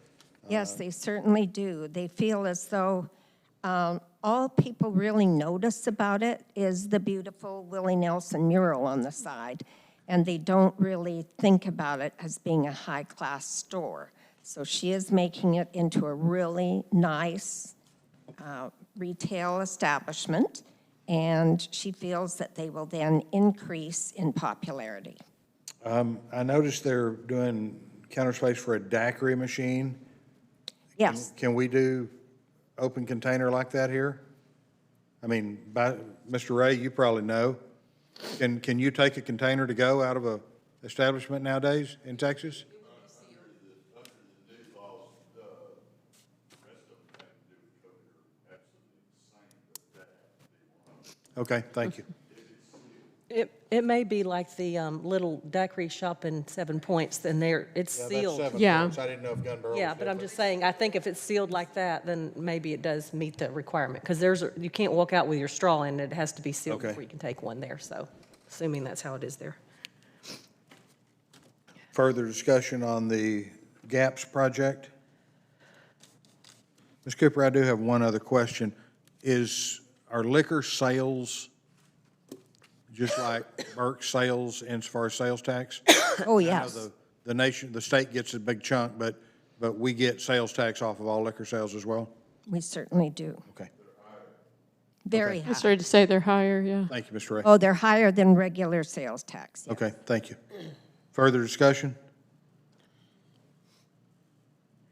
Yes, they certainly do. They feel as though all people really notice about it is the beautiful Willie Nelson mural on the side, and they don't really think about it as being a high-class store. So she is making it into a really nice retail establishment, and she feels that they will then increase in popularity. I noticed they're doing counter space for a daiquiri machine. Yes, Can we do open container like that here? I mean, Mr. Ray, you probably know. Can you take a container to go out of a establishment nowadays in Texas? Okay, thank you. It may be like the little daiquiri shop in Seven Points, and it's sealed. Yeah. I didn't know if Gun Barrel Yeah, was but I'm different. just saying, I think if it's sealed like that, then maybe it does meet the requirement, because you can't walk out with your straw in, it has to be sealed Okay. before you can take one there, so, assuming that's how it is there. Further discussion on the GAPS project? Ms. Cooper, I do have one other question. Are liquor sales just like Burke's sales as far as sales tax? oh, I know yes. the state gets a big chunk, but we get sales tax off of all liquor sales as well? We certainly do. Okay. Very I high. started to say they're higher, yeah. Thank you, Mr. Ray. Oh, they're higher than regular sales tax. Yes. Okay, thank you. Further discussion?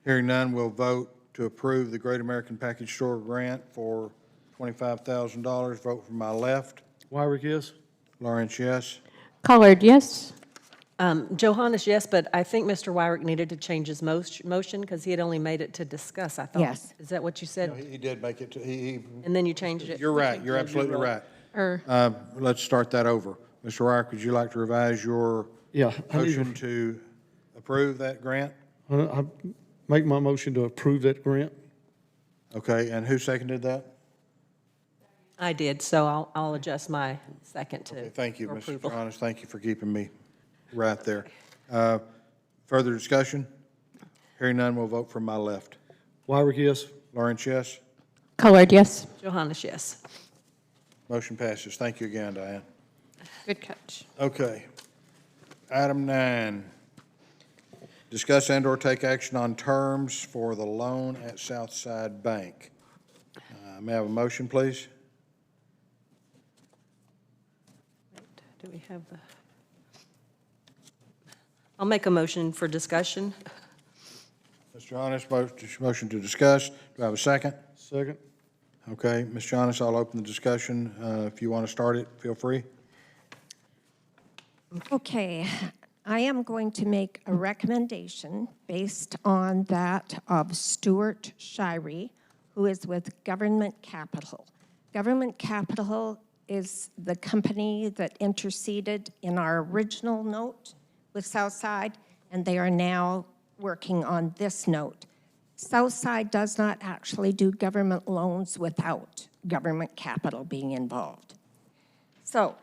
Hearing none, we'll vote to approve the Great American Package Store grant for $25,000. Vote from my left. Wyrick, yes? Lawrence, yes. Collard, yes? Johannes, yes, but I think Mr. Wyrick needed to change his motion because he had only made it to discuss, I thought. Yes. Is that what you said? He did make it to, And then you changed it? you're right, you're absolutely right. Or, Let's start that over. Mr. Wyrick, would you like to revise your Yeah. motion to approve that grant? I make my motion to approve that grant. Okay, and who seconded that? I did, so I'll adjust my second to. Thank you, for Mr. approval. Johannes, thank you for keeping me right there. Further discussion? Hearing none, we'll vote from my left. Wyrick, yes? Lawrence, yes. Collard, yes? Johannes, yes. Motion passes. Thank you again, Diane. Good catch. Okay. Item 9, discuss and/or take action on terms for the loan at Southside Bank. May I have a motion, please? Do we have the? I'll make a motion for discussion. Mr. Johannes, motion to discuss. Do I have a second? Second? Okay, Ms. Johannes, I'll open the discussion. If you want to start it, feel free. Okay, I am going to make a recommendation based on that of Stuart Shirey, who is with Government Capital. Government Capital is the company that interceded in our original note with Southside, and they are now working on this note. Southside does not actually do government loans without Government Capital being involved. So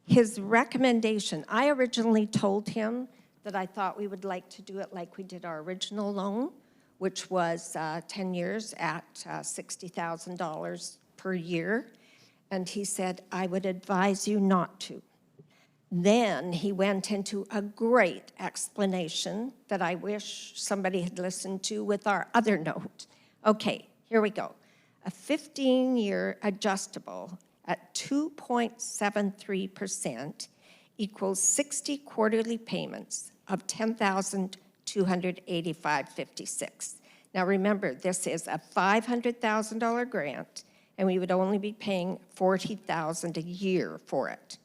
his recommendation, I originally told him that I thought we would like to do it like we did our original loan, which was 10 years at $60,000 per year. And he said, I would advise you not to. Then he went into a great explanation that I wish somebody had listened to with our other note. Okay, here we go. A 15-year adjustable at 2.73% equals 60 quarterly payments of $10,285.56. Now remember, this is a $500,000 grant, and we would only be paying $40,000 a year for it.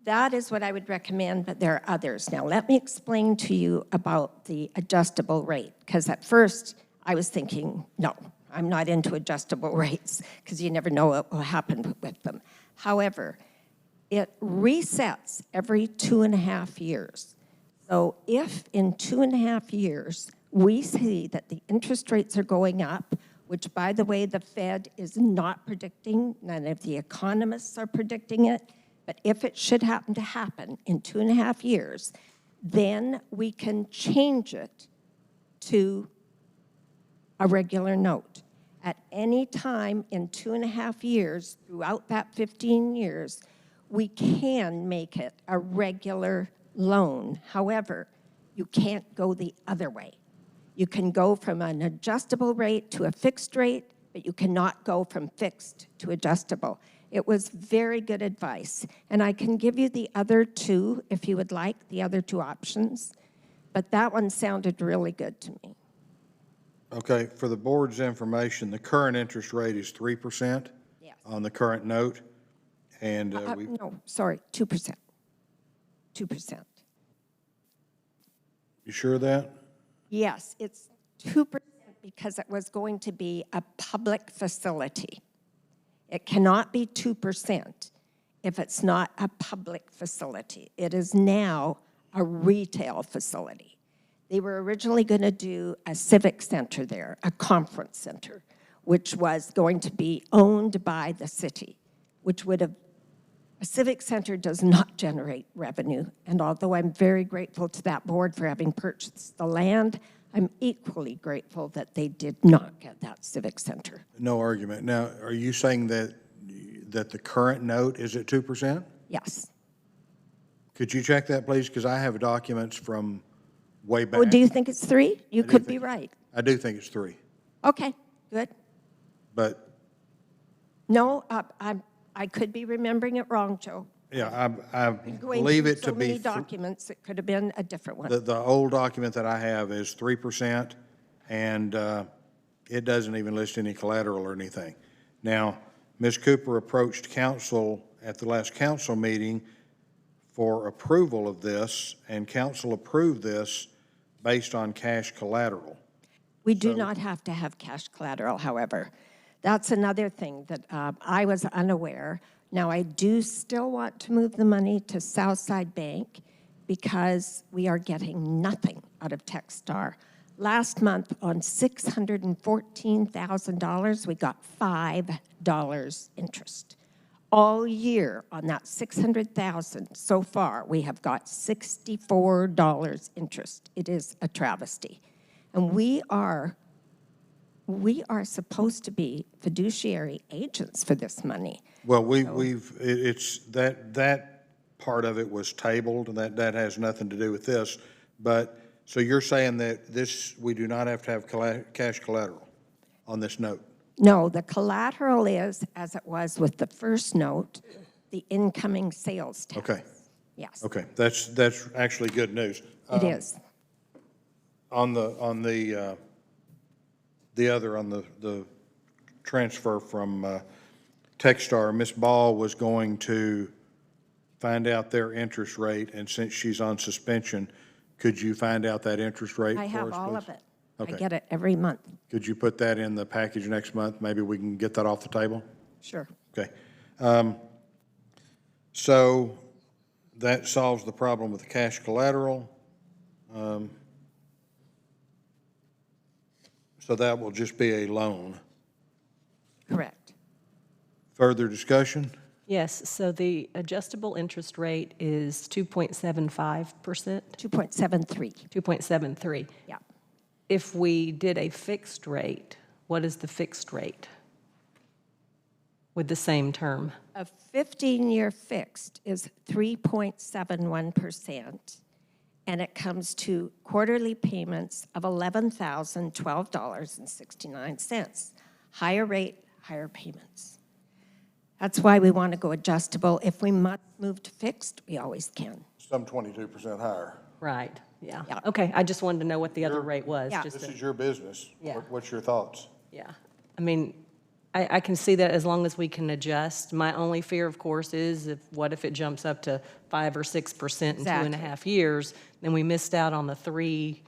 That is what I would recommend, but there are others. Now, let me explain to you about the adjustable rate, because at first I was thinking, no, I'm not into adjustable rates, because you never know what will happen with them. However, it resets every 2.5 years. So if in 2.5 years we see that the interest rates are going up, which, by the way, the Fed is not predicting, none of the economists are predicting it, but if it should happen to happen in 2.5 years, then we can change it to a regular note. At any time in 2.5 years, throughout that 15 years, we can make it a regular loan. However, you can't go the other way. You can go from an adjustable rate to a fixed rate, but you cannot go from fixed to adjustable. It was very good advice. And I can give you the other two, if you would like, the other two options. But that one sounded really good to me. Okay, for the board's information, the current interest rate is 3% Yes. on the current note, and we. No, sorry, 2%. 2%. You sure of that? Yes, it's 2% because it was going to be a public facility. It cannot be 2% if it's not a public facility. It is now a retail facility. They were originally going to do a civic center there, a conference center, which was going to be owned by the city, which would have, a civic center does not generate revenue. And although I'm very grateful to that board for having purchased the land, I'm equally grateful that they did not get that civic center. No argument. Now, are you saying that the current note is at 2%? Yes. Could you check that, please? Because I have documents from way back. Oh, do you think it's 3? You could be right. I do think it's 3, Okay, good. but No, I could be remembering it wrong, Joe. Yeah, I Going believe through it to so be, many documents, it could have been a different one. the old document that I have is 3%, and it doesn't even list any collateral or anything. Now, Ms. Cooper approached council at the last council meeting for approval of this, and council approved this based on cash collateral. We do not have to have cash collateral, however. That's another thing that I was unaware. Now, I do still want to move the money to Southside Bank because we are getting nothing out of Techstar. Last month, on $614,000, we got $5 interest. All year on that $600,000 so far, we have got $64 interest. It is a travesty. And we are supposed to be fiduciary agents for this money. Well, it's, that part of it was tabled, and that has nothing to do with this. But, so you're saying that this, we do not have to have cash collateral on this note? No, the collateral is, as it was with the first note, the incoming sales tax. Okay, Yes, okay, that's actually good news. it is. On the transfer from Techstar, Ms. Ball was going to find out their interest rate, and since she's on suspension, could you find out that interest rate for I us, have all please? of it. I Okay. get it every month. Could you put that in the package next month? Maybe we can get that off the table? Sure. Okay. So that solves the problem with the cash collateral. So that will just be a loan. Correct. Further discussion? Yes, so the adjustable interest rate is 2.75%, 2.73. 2.73. Yeah. If we did a fixed rate, what is the fixed rate with the same term? A 15-year fixed is 3.71%, and it comes to quarterly payments of $11,012.69. Higher rate, higher payments. That's why we want to go adjustable. If we must move to fixed, we always can. Some 22% higher. Right, yeah. Yeah. Okay, I just wanted to know what the other rate was. Yeah. just This to- is your business. Yeah. What's your thoughts? Yeah, I mean, I can see that as long as we can adjust. My only fear, of course, is what if it jumps up to 5 or 6% in 2.5 years? Then we missed out on the 3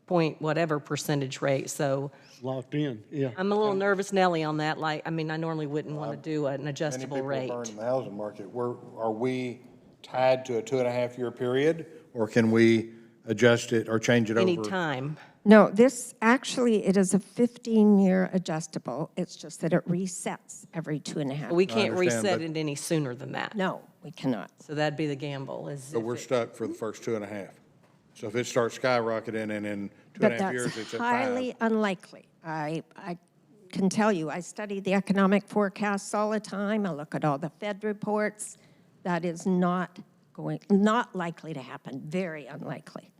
point whatever percentage rate, so Locked in, yeah. I'm a little nervous Nelly on that. Like, I mean, I normally wouldn't want to do an adjustable Many rate. people burn in the housing market. Are we tied to a 2.5-year period, or can we adjust it or change it over? Anytime. No, this, actually, it is a 15-year adjustable. It's just that it resets every 2.5. We can't understand, reset but- it any sooner than that. No, we cannot. So that'd be the gamble, is So if we're it- stuck for the first 2.5. So if it starts skyrocketing and in But 2.5 years that's it's at 5. highly unlikely. I can tell you, I study the economic forecasts all the time. I look at all the Fed reports. That is not likely to happen, very unlikely.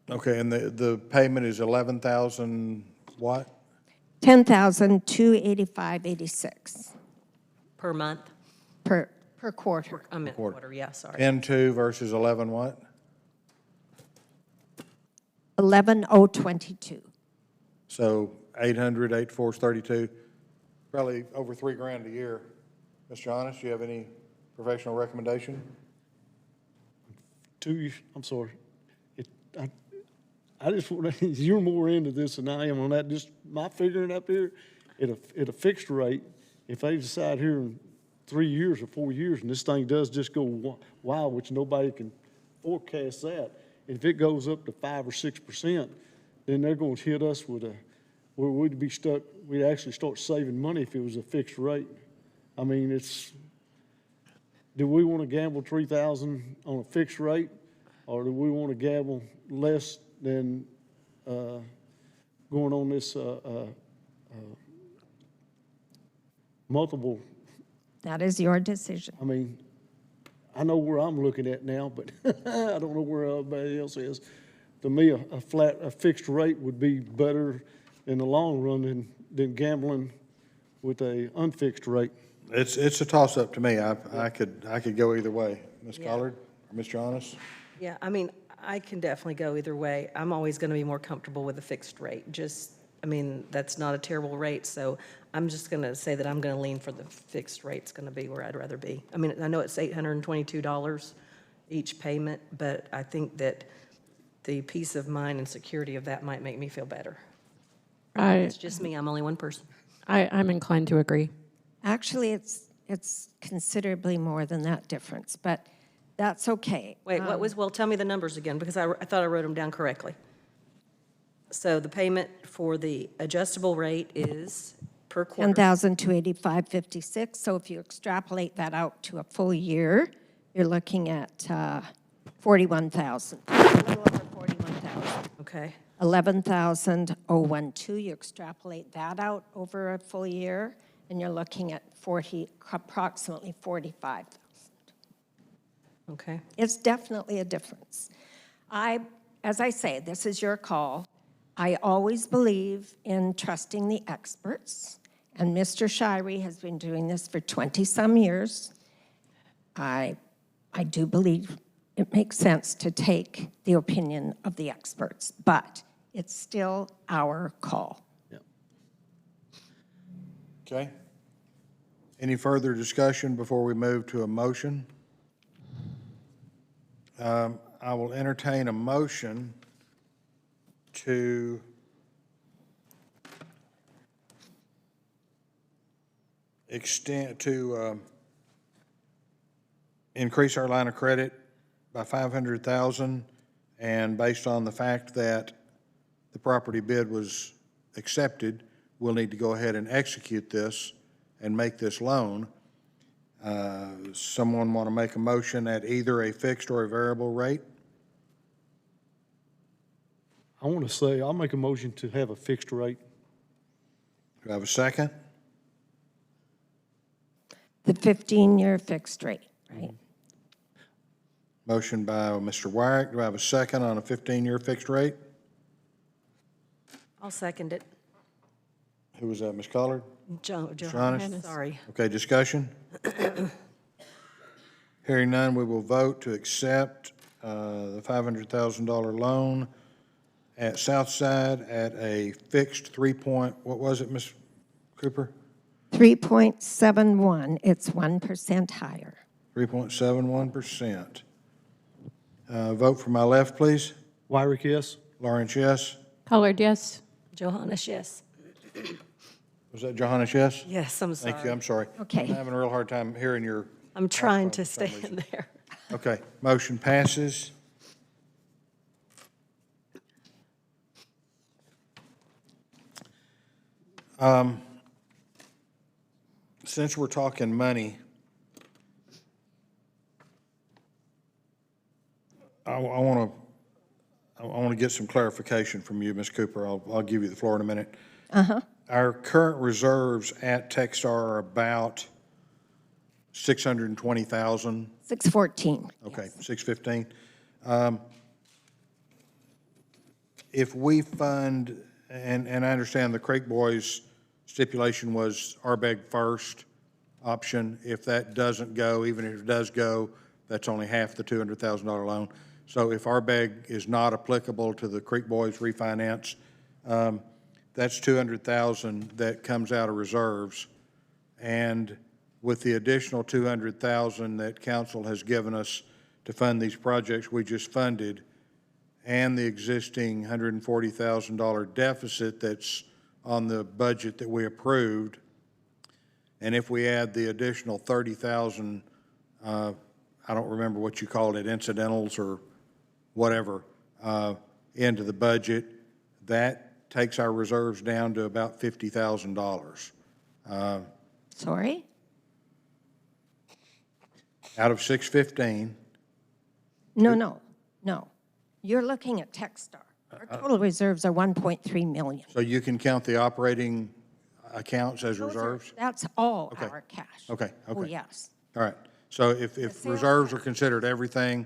Okay, and the payment is 11,000 what? $10,285.86 per month, per quarter. I meant quarter, yeah, sorry. N2 versus 11 what? 11,022. So 800, 8 32, probably over $3,000 a year. Mr. Honest, do you have any professional recommendation? I'm sorry. I just want to, you're more into this than I am on that. Just my figuring up here, at a fixed rate, if they decide here in 3 years or 4 years, and this thing does just go wild, which nobody can forecast that, if it goes up to 5 or 6%, then they're going to hit us with where we'd be stuck. We'd actually start saving money if it was a fixed rate. I mean, do we want to gamble 3,000 on a fixed rate, or do we want to gamble less than going on this multiple? That is your decision. I mean, I know where I'm looking at now, but I don't know where everybody else is. To me, a fixed rate would be better in the long run than gambling with a unfixed rate. It's a toss-up to me. I could go either way. Ms. Collard or Ms. Jonas? Yeah, I mean, I can definitely go either way. I'm always going to be more comfortable with a fixed rate. That's not a terrible rate, so I'm just going to say that I'm going to lean for the fixed rate. It's going to be where I'd rather be. I mean, I know it's $822 each payment, but I think that the peace of mind and security of that might make me feel better. It's just me, I'm only one person. I'm inclined to agree. Actually, it's considerably more than that difference, but that's okay. Wait, well, tell me the numbers again, because I thought I wrote them down correctly. So the payment for the adjustable rate is per quarter? $10,285.56, so if you extrapolate that out to a full year, you're looking at $41,000, a little over $41,000. Okay, 11,012, you extrapolate that out over a full year, and you're looking at approximately 45,000. okay. It's definitely a difference. As I say, this is your call. I always believe in trusting the experts, and Mr. Shirey has been doing this for 20-some years. I do believe it makes sense to take the opinion of the experts, but it's still our call. Yep. Okay. Any further discussion before we move to a motion? I will entertain a motion to increase our line of credit by $500,000, and based on the fact that the property bid was accepted, we'll need to go ahead and execute this and make this loan. Someone want to make a motion at either a fixed or a variable rate? I want to say, I'll make a motion to have a fixed rate. Do I have a second? The 15-year fixed rate, right? Motion by Mr. Wyrick. Do I have a second on a 15-year fixed rate? I'll second it. Who was that, Ms. Collard? Johannes, sorry. Okay, discussion? Hearing none, we will vote to accept the $500,000 loan at Southside at a fixed what was it, Ms. Cooper? 3.71, it's 1% higher. 3.71%. Vote for my left, please. Wyrick, yes? Lawrence, yes. Colored, yes. Johannes, yes. Was that Johannes, yes? Yes, I'm sorry. Thank you, I'm sorry. Okay. I'm having a real hard time hearing your, I'm trying to for some stay in there. okay, motion passes. Since we're talking money, I want to get some clarification from you, Ms. Cooper. I'll give you the floor in a minute. Our current reserves at Techstar are about 620,000. 614. Okay, 615. If we fund, and I understand the Creek Boys stipulation was RBEG first option. If that doesn't go, even if it does go, that's only half the $200,000 loan. So if RBEG is not applicable to the Creek Boys refinance, that's $200,000 that comes out of reserves. And with the additional $200,000 that council has given us to fund these projects we just funded, and the existing $140,000 deficit that's on the budget that we approved, and if we add the additional 30,000, I don't remember what you called it, incidentals or whatever, into the budget, that takes our reserves down to about $50,000. Sorry? Out of 615. No. You're looking at Techstar. Our total reserves are 1.3 million. So you can count the operating accounts as reserves? That's all Okay. our cash. Okay. Oh, yes. All right. So if sales reserves are considered everything,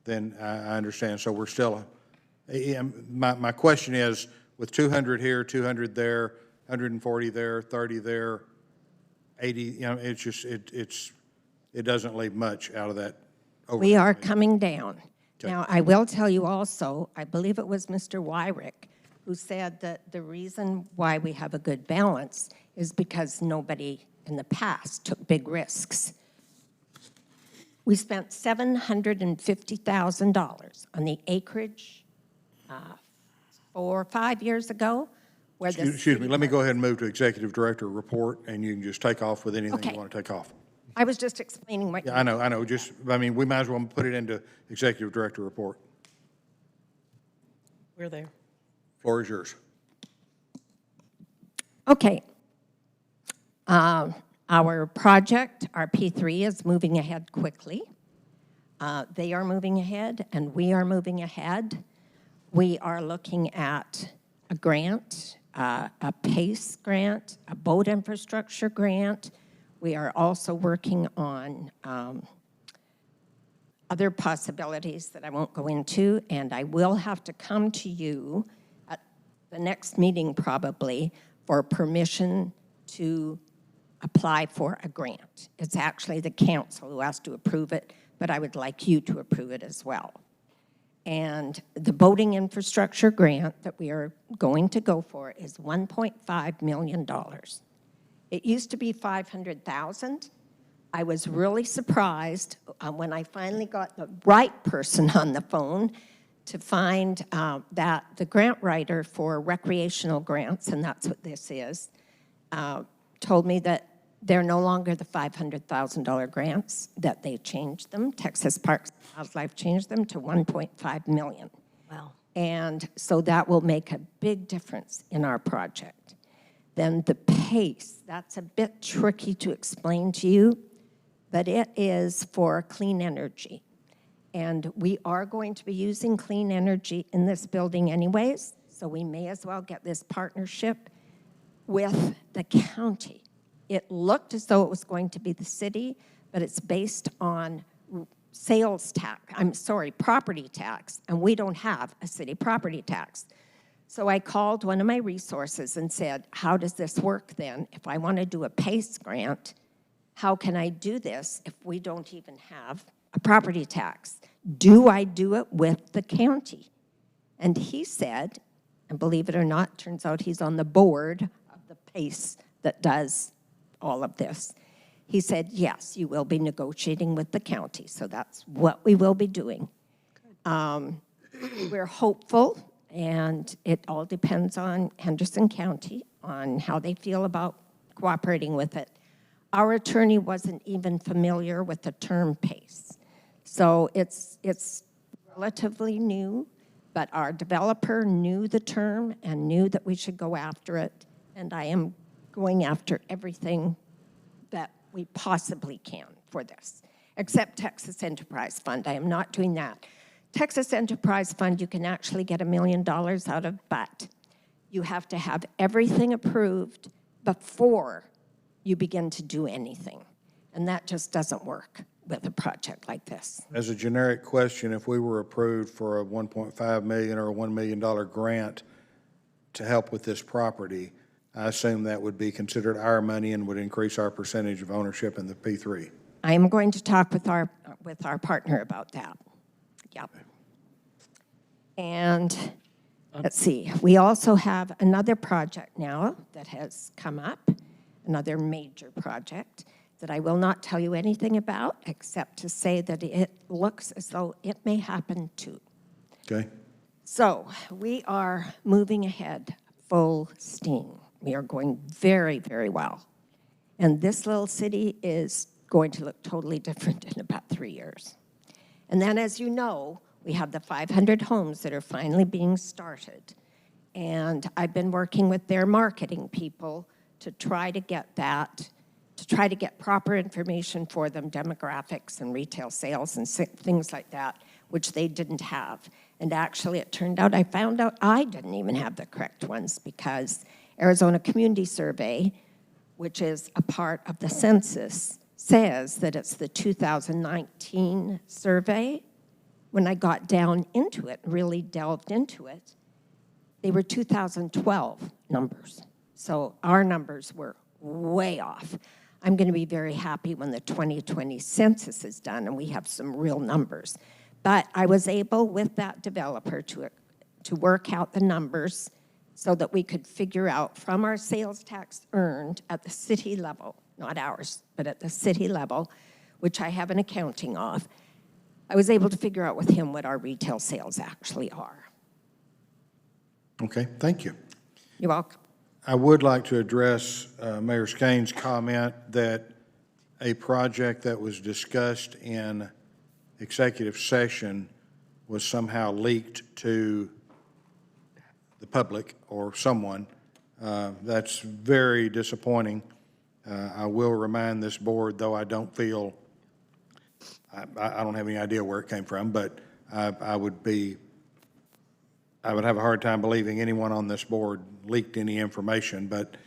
then I understand. So we're still, my question is, with 200 here, 200 there, 140 there, 30 there, 80, you know, it's just, it doesn't leave much out of that. We are coming down. Now, I will tell you also, I believe it was Mr. Wyrick who said that the reason why we have a good balance is because nobody in the past took big risks. We spent $750,000 on the acreage 4 or 5 years ago. Where the Excuse me, let me go ahead and move to Executive Director report, and you can just take off with anything Okay. you want to take off. I was just explaining what. Yeah, I know, just, I mean, we might as well put it into Executive Director report. We're there. Floor is yours. Okay. Our project, our P3, is moving ahead quickly. They are moving ahead, and we are moving ahead. We are looking at a grant, a PACE grant, a boat infrastructure grant. We are also working on other possibilities that I won't go into, and I will have to come to you at the next meeting probably for permission to apply for a grant. It's actually the council who has to approve it, but I would like you to approve it as well. And the boating infrastructure grant that we are going to go for is $1.5 million. It used to be $500,000. I was really surprised when I finally got the right person on the phone to find that the grant writer for recreational grants, and that's what this is, told me that they're no longer the $500,000 grants, that they changed them. Texas Parks and Wildlife changed them to $1.5 million. Wow. And so that will make a big difference in our project. Then the PACE, that's a bit tricky to explain to you, but it is for clean energy. And we are going to be using clean energy in this building anyways, so we may as well get this partnership with the county. It looked as though it was going to be the city, but it's based on property tax, and we don't have a city property tax. So I called one of my resources and said, how does this work then? If I want to do a PACE grant, how can I do this if we don't even have a property tax? Do I do it with the county? And he said, and believe it or not, turns out he's on the board of the PACE that does all of this. He said, yes, you will be negotiating with the county, so that's what we will be doing. We're hopeful, and it all depends on Henderson County, on how they feel about cooperating with it. Our attorney wasn't even familiar with the term PACE, so it's relatively new, but our developer knew the term and knew that we should go after it, and I am going after everything that we possibly can for this, except Texas Enterprise Fund. I am not doing that. Texas Enterprise Fund, you can actually get $1 million out of, but you have to have everything approved before you begin to do anything. And that just doesn't work with a project like this. As a generic question, if we were approved for a $1.5 million or a $1 million grant to help with this property, I assume that would be considered our money and would increase our percentage of ownership in the P3. I am going to talk with our partner about that. Yep. And let's see, we also have another project now that has come up, another major project that I will not tell you anything about except to say that it looks as though it may happen too. Okay? So we are moving ahead full steam. We are going very, very well. And this little city is going to look totally different in about 3 years. And then, as you know, we have the 500 homes that are finally being started. And I've been working with their marketing people to try to get that, to try to get proper information for them, demographics and retail sales and things like that, which they didn't have. And actually, it turned out, I found out I didn't even have the correct ones because Arizona Community Survey, which is a part of the census, says that it's the 2019 survey. When I got down into it, really delved into it, they were 2012 numbers. So our numbers were way off. I'm going to be very happy when the 2020 census is done and we have some real numbers. But I was able, with that developer, to work out the numbers so that we could figure out from our sales tax earned at the city level, not ours, but at the city level, which I have an accounting of, I was able to figure out with him what our retail sales actually are. Okay, thank you. You're welcome. I would like to address Mayor Skane's comment that a project that was discussed in executive session was somehow leaked to the public or someone. That's very disappointing. I will remind this board, though I don't feel, I don't have any idea where it came from, but I would have a hard time believing anyone on this board leaked any information, but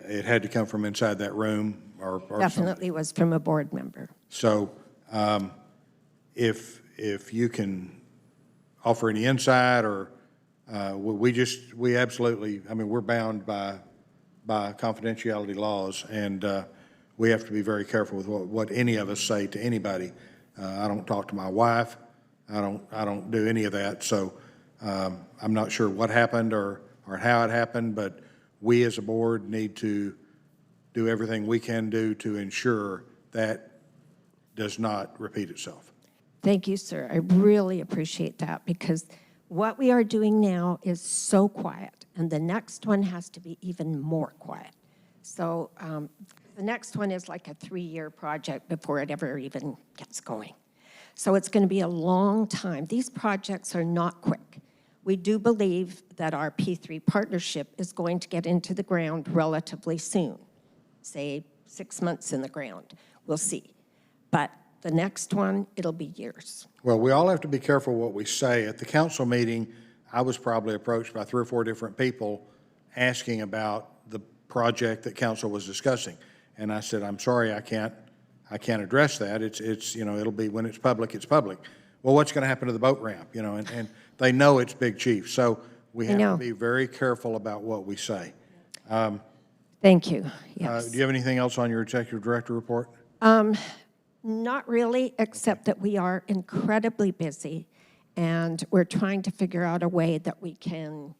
it had to come from inside that room or Definitely was from a board member. So if you can offer any insight or we absolutely, I mean, we're bound by confidentiality laws, and we have to be very careful with what any of us say to anybody. I don't talk to my wife. I don't do any of that. So I'm not sure what happened or how it happened, but we as a board need to do everything we can do to ensure that does not repeat itself. Thank you, sir. I really appreciate that, because what we are doing now is so quiet, and the next one has to be even more quiet. So the next one is like a 3-year project before it ever even gets going. So it's going to be a long time. These projects are not quick. We do believe that our P3 partnership is going to get into the ground relatively soon, say 6 months in the ground. We'll see. But the next one, it'll be years. Well, we all have to be careful what we say. At the council meeting, I was probably approached by 3 or 4 different people asking about the project that council was discussing. And I said, I'm sorry, I can't address that. It's you know, it'll be when it's public, it's public. Well, what's going to happen to the boat ramp? You know, and they know it's Big Chief. So we have to be very careful about what we say. Thank you. Yes. Do you have anything else on your executive director report? Not really, except that we are incredibly busy, and we're trying to figure out a way that we can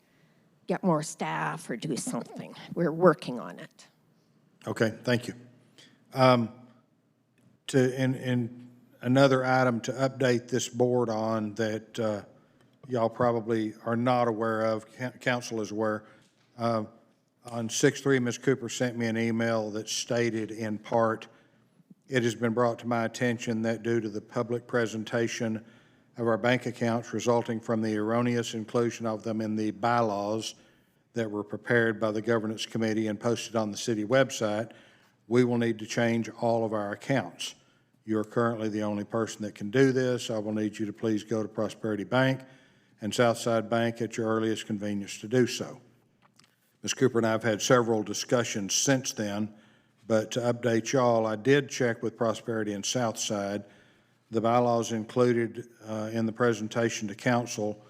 get more staff or do something. We're working on it. Okay, thank you. In another item to update this board on that y'all probably are not aware of, council is aware, on 6/3, Ms. Cooper sent me an email that stated in part, it has been brought to my attention that due to the public presentation of our bank accounts resulting from the erroneous inclusion of them in the bylaws that were prepared by the governance committee and posted on the city website, we will need to change all of our accounts. You're currently the only person that can do this. I will need you to please go to Prosperity Bank and Southside Bank at your earliest convenience to do so. Ms. Cooper and I have had several discussions since then, but to update y'all, I did check with Prosperity and Southside. The bylaws included in the presentation to council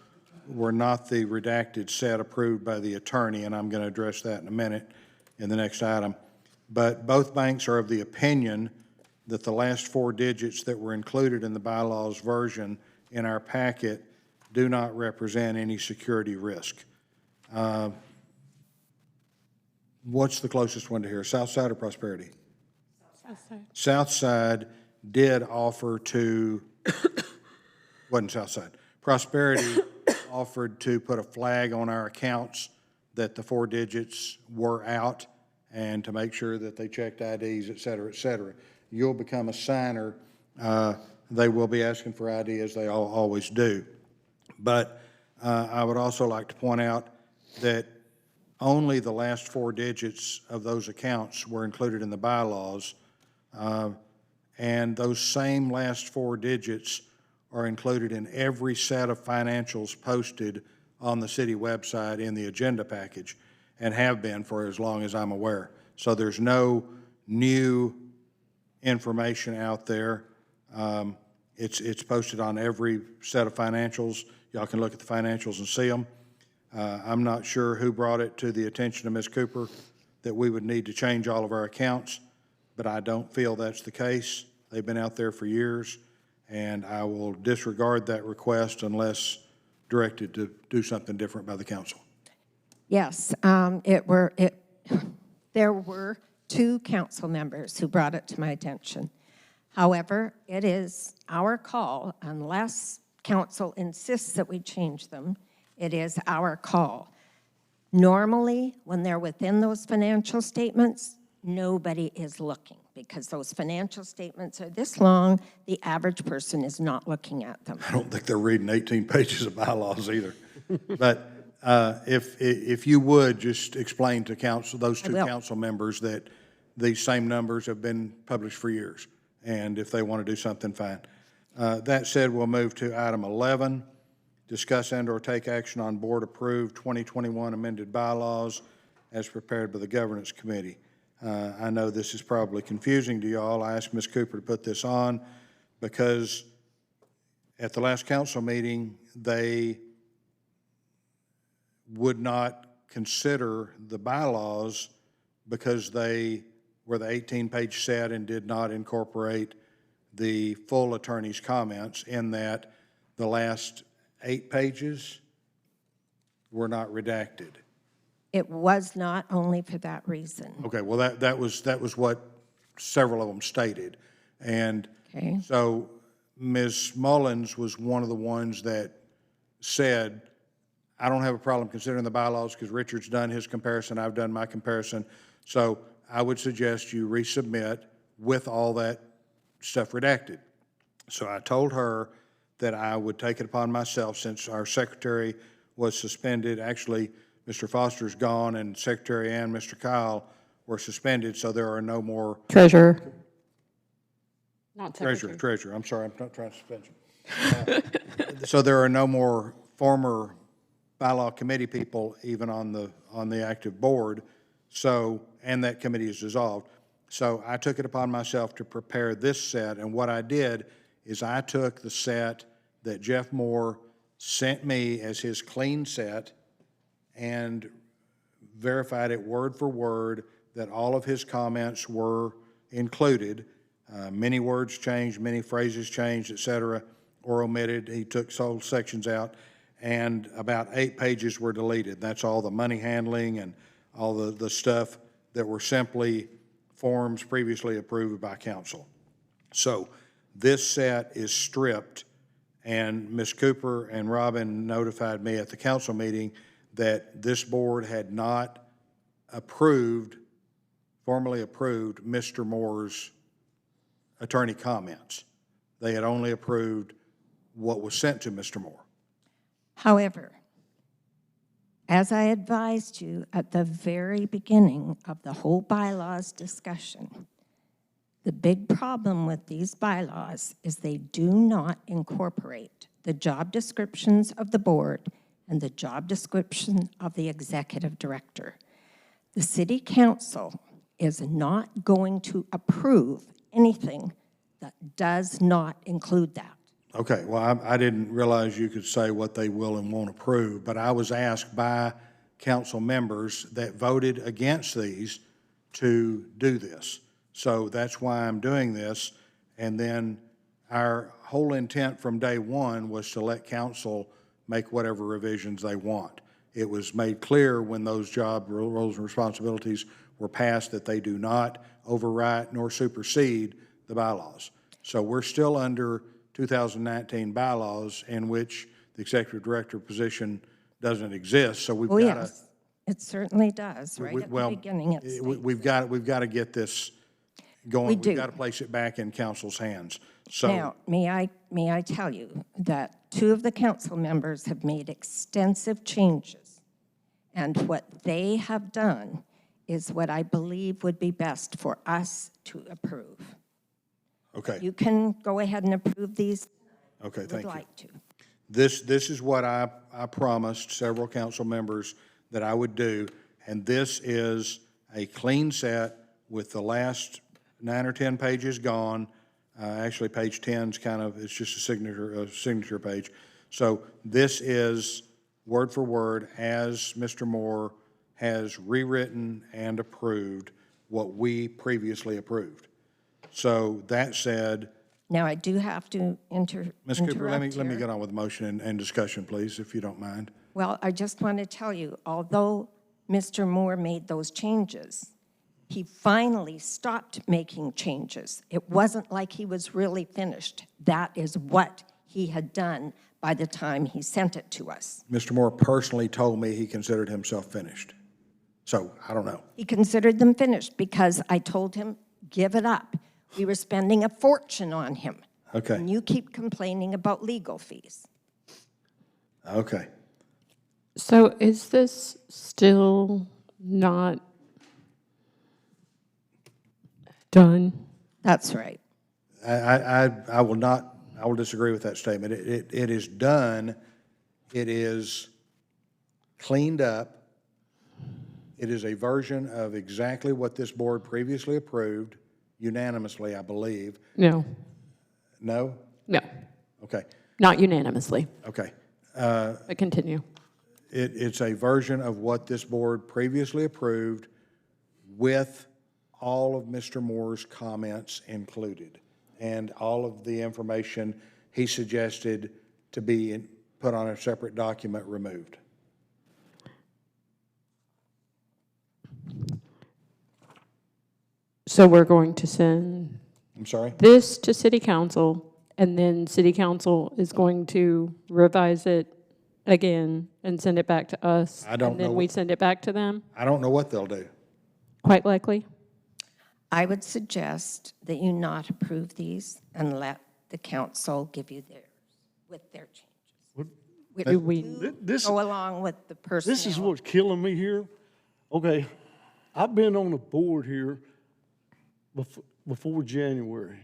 were not the redacted set approved by the attorney, and I'm going to address that in a minute in the next item. But both banks are of the opinion that the last 4 digits that were included in the bylaws version in our packet do not represent any security risk. What's the closest one to here, Southside or Prosperity? Southside. Southside did offer to, wasn't Southside, Prosperity offered to put a flag on our accounts that the 4 digits were out and to make sure that they checked IDs, et cetera, et cetera. You'll become a signer. They will be asking for ID as they always do. But I would also like to point out that only the last 4 digits of those accounts were included in the bylaws, and those same last 4 digits are included in every set of financials posted on the city website in the agenda package and have been for as long as I'm aware. So there's no new information out there. It's posted on every set of financials. Y'all can look at the financials and see them. I'm not sure who brought it to the attention of Ms. Cooper that we would need to change all of our accounts, but I don't feel that's the case. They've been out there for years, and I will disregard that request unless directed to do something different by the council. Yes, there were 2 council members who brought it to my attention. However, it is our call, unless council insists that we change them, it is our call. Normally, when they're within those financial statements, nobody is looking because those financial statements are this long, the average person is not looking at them. I don't think they're reading 18 pages of bylaws either. But if you would just explain to council, those 2 will. council members, that these same numbers have been published for years, and if they want to do something, fine. That said, we'll move to item 11, discuss and/or take action on board-approved 2021 amended bylaws as prepared by the Governance Committee. I know this is probably confusing to y'all. I asked Ms. Cooper to put this on because at the last council meeting, they would not consider the bylaws because they were the 18-page set and did not incorporate the full attorney's comments, in that the last 8 pages were not redacted. It was not only for that reason. Okay, well, that was what several of them stated. And Okay. so Ms. Mullins was one of the ones that said, I don't have a problem considering the bylaws because Richard's done his comparison, I've done my comparison. So I would suggest you resubmit with all that stuff redacted. So I told her that I would take it upon myself, since our secretary was suspended. Actually, Mr. Foster's gone, and Secretary and Mr. Kyle were suspended, so there are no more Treasurer. Not secretary. treasurer. I'm sorry, I'm not trying to suspend you. So there are no more former bylaw committee people even on the active board. So, and that committee is dissolved. So I took it upon myself to prepare this set, and what I did is I took the set that Jeff Moore sent me as his clean set and verified it word for word that all of his comments were included. Many words changed, many phrases changed, et cetera, or omitted. He took whole sections out, and about 8 pages were deleted. That's all the money handling and all the stuff that were simply forms previously approved by council. So this set is stripped, and Ms. Cooper and Robin notified me at the council meeting that this board had not formally approved Mr. Moore's attorney comments. They had only approved what was sent to Mr. Moore. However, as I advised you at the very beginning of the whole bylaws discussion, the big problem with these bylaws is they do not incorporate the job descriptions of the board and the job description of the executive director. The city council is not going to approve anything that does not include that. Okay, well, I didn't realize you could say what they will and won't approve, but I was asked by council members that voted against these to do this. So that's why I'm doing this. And then our whole intent from day one was to let council make whatever revisions they want. It was made clear when those job roles and responsibilities were passed that they do not overwrite nor supersede the bylaws. So we're still under 2019 bylaws in which the executive director position doesn't exist. So we've got to. Yes, it certainly does, right at the beginning it states We've got to get this going. We do. We've got to place it back in council's hands. So Now, may I tell you that 2 of the council members have made extensive changes, and what they have done is what I believe would be best for us to approve. okay, You can go ahead and approve these okay, if thank you'd you. like to. This is what I promised several council members that I would do, and this is a clean set with the last 9 or 10 pages gone. Actually, page 10's it's just a signature page. So this is word for word as Mr. Moore has rewritten and approved what we previously approved. So that said, Now, I do have to Ms. Cooper, let me interrupt here. get on with the motion and discussion, please, if you don't mind. Well, I just want to tell you, although Mr. Moore made those changes, he finally stopped making changes. It wasn't like he was really finished. That is what he had done by the time he sent it to us. Mr. Moore personally told me he considered himself finished. So I don't know. He considered them finished because I told him, give it up. We were spending a fortune on him. Okay. And you keep complaining about legal fees. Okay. So is this still not done? That's right. I will disagree with that statement. It is done. It is cleaned up. It is a version of exactly what this board previously approved unanimously, I believe. No, No? no, Okay, not unanimously, okay. but continue. It's a version of what this board previously approved with all of Mr. Moore's comments included and all of the information he suggested to be put on a separate document removed. So we're going to send I'm sorry? this to city council, and then city council is going to revise it again and send it back to us. I don't And then know we what- send it back to them, I don't know what they'll do. quite likely. I would suggest that you not approve these and let the council give you theirs with their changes. Do we, This, Go along with the personnel. this is what's killing me here. Okay, I've been on the board here before January.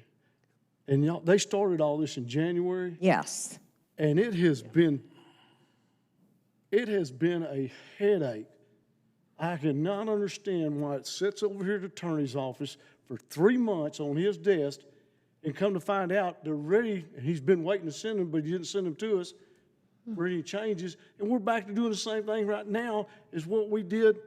And y'all, they started all this in January, Yes. and it has been a headache. I cannot understand why it sits over here at the attorney's office for 3 months on his desk, and come to find out they're ready, and he's been waiting to send them, but he didn't send them to us for any changes, and we're back to doing the same thing right now as what we did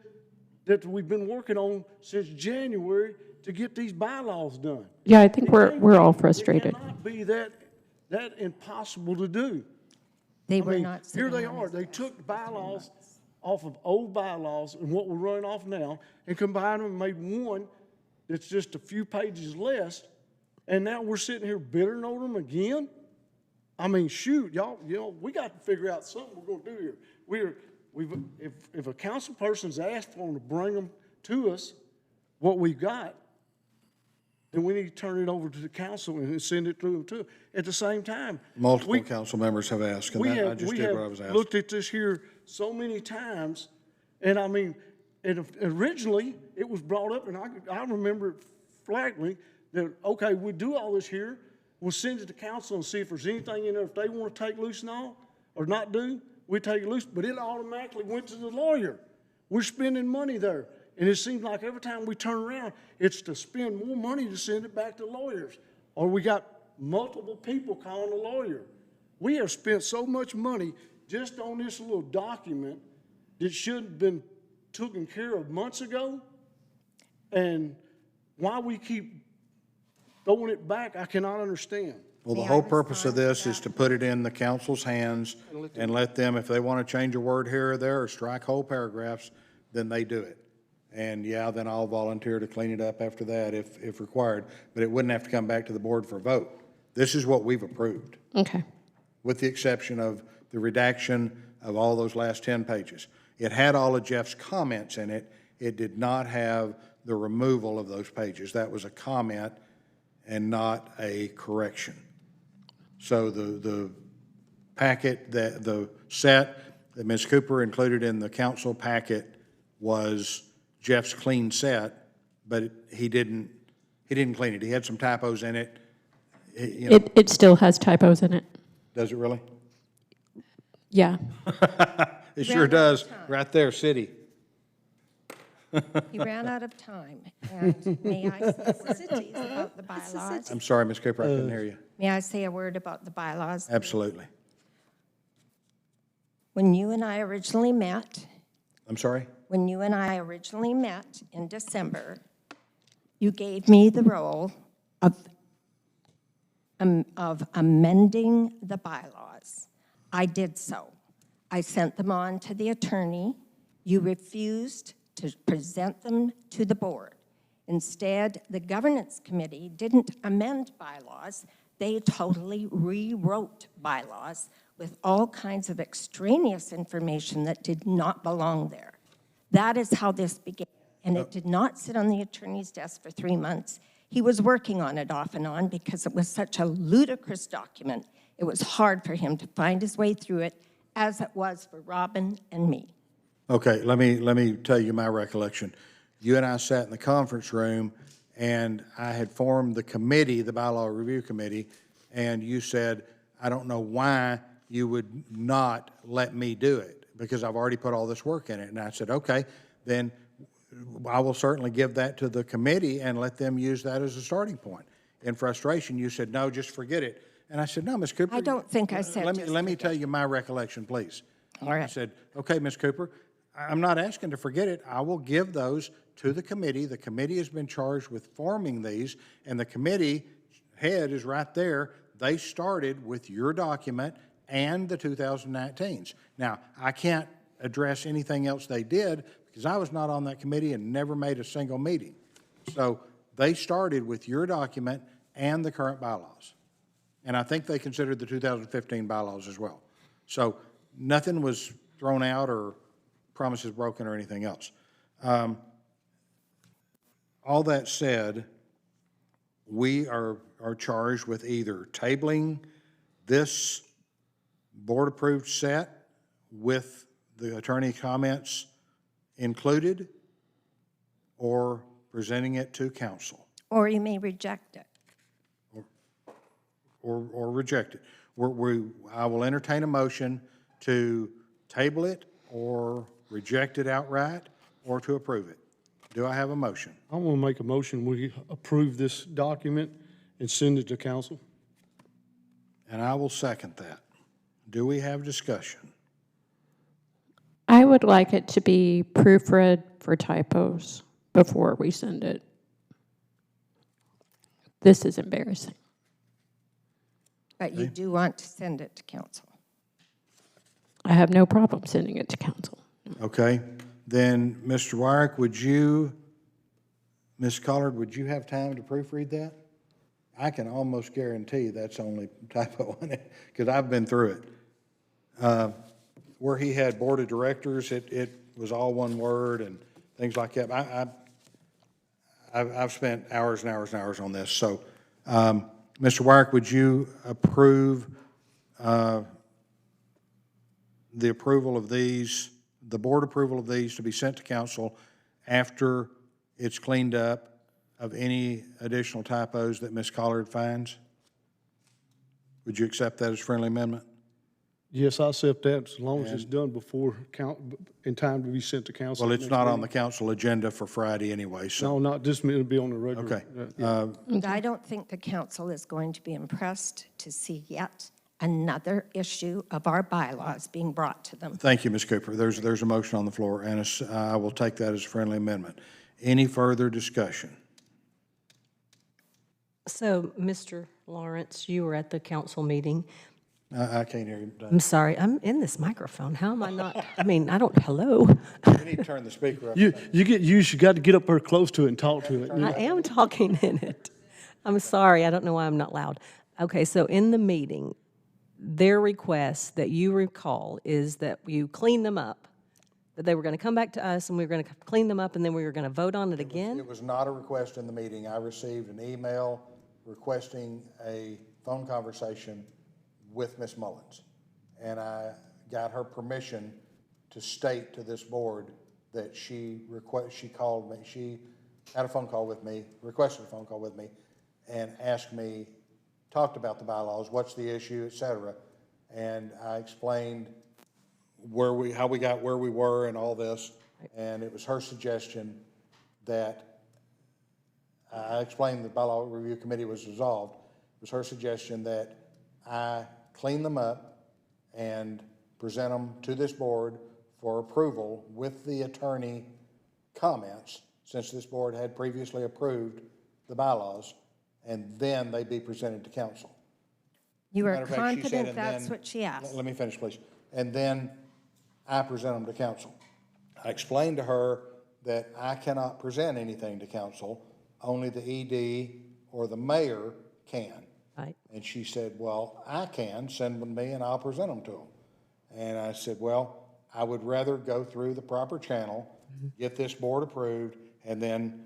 that we've been working on since January to get these bylaws done. yeah, I think we're all frustrated. It cannot be that impossible to do. They I were mean, not. here they sitting on are. his They desk. took bylaws off of old bylaws and what we're running off now and combined them and made one that's just a few pages less. And now we're sitting here bittering on them again. I mean, shoot, y'all, we got to figure out something we're going to do here. If a council person's asked for them to bring them to us, what we've got, then we need to turn it over to the council and send it through them too. At the same time, Multiple council members have asked, and I just did what I was we have asked. looked at this here so many times, and I mean, and originally, it was brought up, and I remember it flatly, that, okay, we do all this here, we'll send it to council and see if there's anything in there, if they want to take loose and all, or not do, we take it loose, but it automatically went to the lawyer. We're spending money there, and it seems like every time we turn around, it's to spend more money to send it back to lawyers, or we got multiple people calling the lawyer. We have spent so much money just on this little document that should have been taken care of months ago, and why we keep throwing it back, I cannot understand. Well, the May I whole purpose of respond to this is to put it in the council's hands and let them, if they want to change a word here or there or strike whole paragraphs, then they do it. And yeah, then I'll volunteer to clean it up after that if required, but it wouldn't have to come back to the board for a vote. This is what we've approved, Okay. with the exception of the redaction of all those last 10 pages. It had all of Jeff's comments in it. It did not have the removal of those pages. That was a comment and not a correction. So the packet, the set that Ms. Cooper included in the council packet was Jeff's clean set, but he didn't clean it. He had some typos in it. You know, It still has typos in it. does it really? Yeah. It sure does, right there, city. He ran out of time. And may I say about the bylaws? I'm sorry, Ms. Cooper, I couldn't hear you. May I say a word about the bylaws? Absolutely. When you and I originally met, I'm sorry? when you and I originally met in December, you gave me the role of amending the bylaws. I did so. I sent them on to the attorney. You refused to present them to the board. Instead, the governance committee didn't amend bylaws. They totally rewrote bylaws with all kinds of extraneous information that did not belong there. That is how this began. And it did not sit on the attorney's desk for 3 months. He was working on it off and on because it was such a ludicrous document. It was hard for him to find his way through it, as it was for Robin and me. Okay, let me tell you my recollection. You and I sat in the conference room, and I had formed the committee, the bylaw review committee, and you said, I don't know why you would not let me do it, because I've already put all this work in it. And I said, okay, then I will certainly give that to the committee and let them use that as a starting point. In frustration, you said, no, just forget it. And I said, no, Ms. Cooper. I don't think I said Let me tell you my recollection, please. All right. I said, okay, Ms. Cooper, I'm not asking to forget it. I will give those to the committee. The committee has been charged with forming these, and the committee head is right there. They started with your document and the 2019s. Now, I can't address anything else they did because I was not on that committee and never made a single meeting. So they started with your document and the current bylaws. And I think they considered the 2015 bylaws as well. So nothing was thrown out or promises broken or anything else. All that said, we are charged with either tabling this board-approved set with the attorney comments included, or presenting it to council. Or you may reject it. Or reject it. I will entertain a motion to table it or reject it outright or to approve it. Do I have a motion? I want to make a motion, we approve this document and send it to council. And I will second that. Do we have discussion? I would like it to be proofread for typos before we send it. This is embarrassing. But you do want to send it to council. I have no problem sending it to council. Okay. Then, Mr. Wyrick, Ms. Collard, would you have time to proofread that? I can almost guarantee that's only typo in it, because I've been through it. Where he had board of directors, it was all one word and things like that. I've spent hours and hours and hours on this. So, Mr. Wyrick, would you approve the approval of these, the board approval of these to be sent to council after it's cleaned up of any additional typos that Ms. Collard finds? Would you accept that as a friendly amendment? Yes, I accept that as long as it's done before in time to be sent to council. Well, it's not on the council agenda for Friday anyway, so. No, not this minute, it'll be on the regular. Okay. I don't think the council is going to be impressed to see yet another issue of our bylaws being brought to them. Thank you, Ms. Cooper. There's a motion on the floor, and I will take that as a friendly amendment. Any further discussion? So, Mr. Lawrence, you were at the council meeting. I can't hear you. I'm sorry, I'm in this microphone. How am I not? I mean, I don't, hello? You need to turn the speaker up. You get used, you got to get up there close to it and talk to it. I am talking in it. I'm sorry, I don't know why I'm not loud. Okay, so in the meeting, their request that you recall is that you clean them up, that they were going to come back to us and we were going to clean them up and then we were going to vote on it again? It was not a request in the meeting. I received an email requesting a phone conversation with Ms. Mullins. And I got her permission to state to this board that she called me, she had a phone call with me, requested a phone call with me, and asked me, talked about the bylaws, what's the issue, et cetera. And I explained how we got where we were and all this. And it was her suggestion that, I explained the bylaw review committee was dissolved. It was her suggestion that I clean them up and present them to this board for approval with the attorney comments, since this board had previously approved the bylaws, and then they be presented to council. You are Matter of fact, she said, confident and that's then- what she asked? Let me finish, please. And then I present them to council. I explained to her that I cannot present anything to council, only the ED or the mayor can. Right. And she said, well, I can, send them to me and I'll present them to them. And I said, well, I would rather go through the proper channel, get this board approved, and then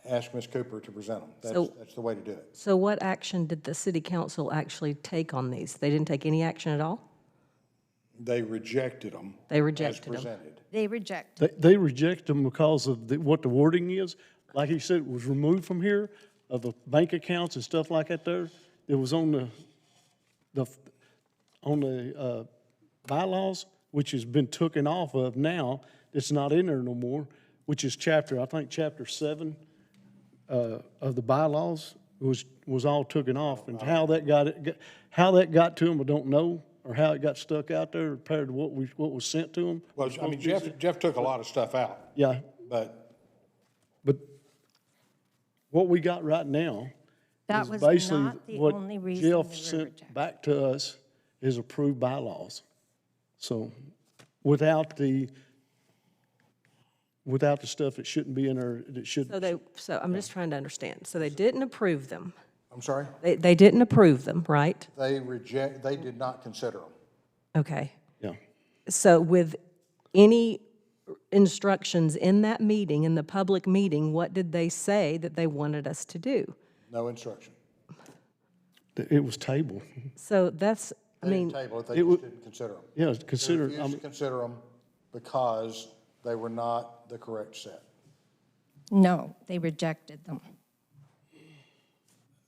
ask Ms. Cooper to present them. That's the way to do it. So what action did the city council actually take on these? They didn't take any action at all? They rejected them. They rejected as them. presented. They reject. They reject them because of what the wording is. Like he said, it was removed from here, of the bank accounts and stuff like that there. It was on the bylaws, which has been taken off of now. It's not in there no more, which is I think chapter 7 of the bylaws was all taken off. And how that got to them, I don't know, or how it got stuck out there compared to what was sent to them. Well, I mean, Jeff took a lot of stuff out, Yeah, but but what we got right now That is was basically not the what only reason they Jeff were sent rejected. back to us is approved bylaws. So without the stuff that shouldn't be in there, that should. So I'm just trying to understand. So they didn't approve them. I'm sorry? They didn't approve them, right? They did not consider them. Okay. Yeah. So with any instructions in that meeting, in the public meeting, what did they say that they wanted us to do? No instruction. It was tabled. So that's, I They mean, didn't table it, they just didn't consider them. Yeah, They consider, refused to consider them because they were not the correct set. No, they rejected them.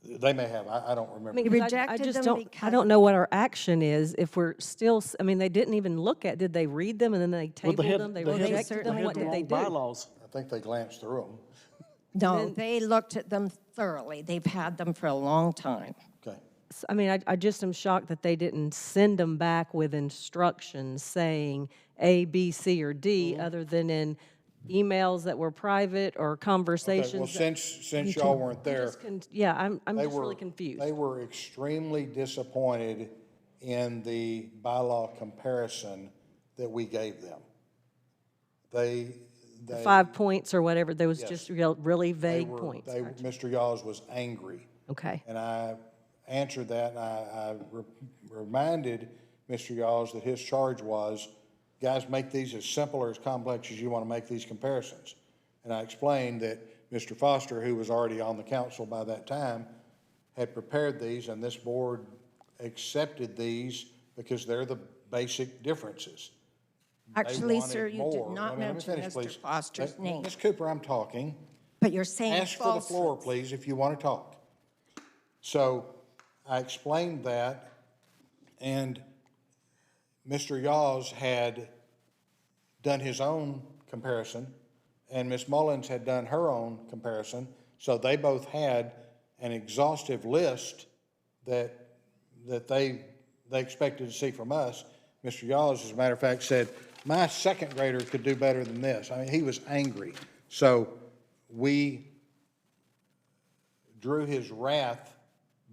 They may have, I don't remember. I mean, They 'cause I rejected just them don't, I because- don't know what our action is if we're still, I mean, they didn't even look at, did they read them and then they well, tabled them? They rejected certainly them? What did. did they do? bylaws. I think they glanced through them. No, they looked at them thoroughly. They've had them for a long time. Okay. I mean, I just am shocked that they didn't send them back with instructions saying A, B, C, or D, other than in emails that were private or Okay, conversations. well, that- since y'all weren't there, Yeah, I'm they just were, really confused. they were extremely disappointed in the bylaw comparison that we gave them. They 5 points or whatever, there was Yes. just really they vague were, points. they, Mr. Yaws was angry. Okay, And I answered that, and I reminded Mr. Yaws that his charge was, guys, make these as simple or as complex as you want to make these comparisons. And I explained that Mr. Foster, who was already on the council by that time, had prepared these, and this board accepted these because they're the basic differences. They Actually, sir, wanted you did more. not Let me mention finish, Mr. please. Foster's name. Ms. Cooper, I'm talking. But you're saying Ask for the floor, falsehoods. please, if you want to talk. So I explained that, and Mr. Yaws had done his own comparison, and Ms. Mullins had done her own comparison, so they both had an exhaustive list that they expected to see from us. Mr. Yaws, as a matter of fact, said, my second grader could do better than this. I mean, he was angry. So we drew his wrath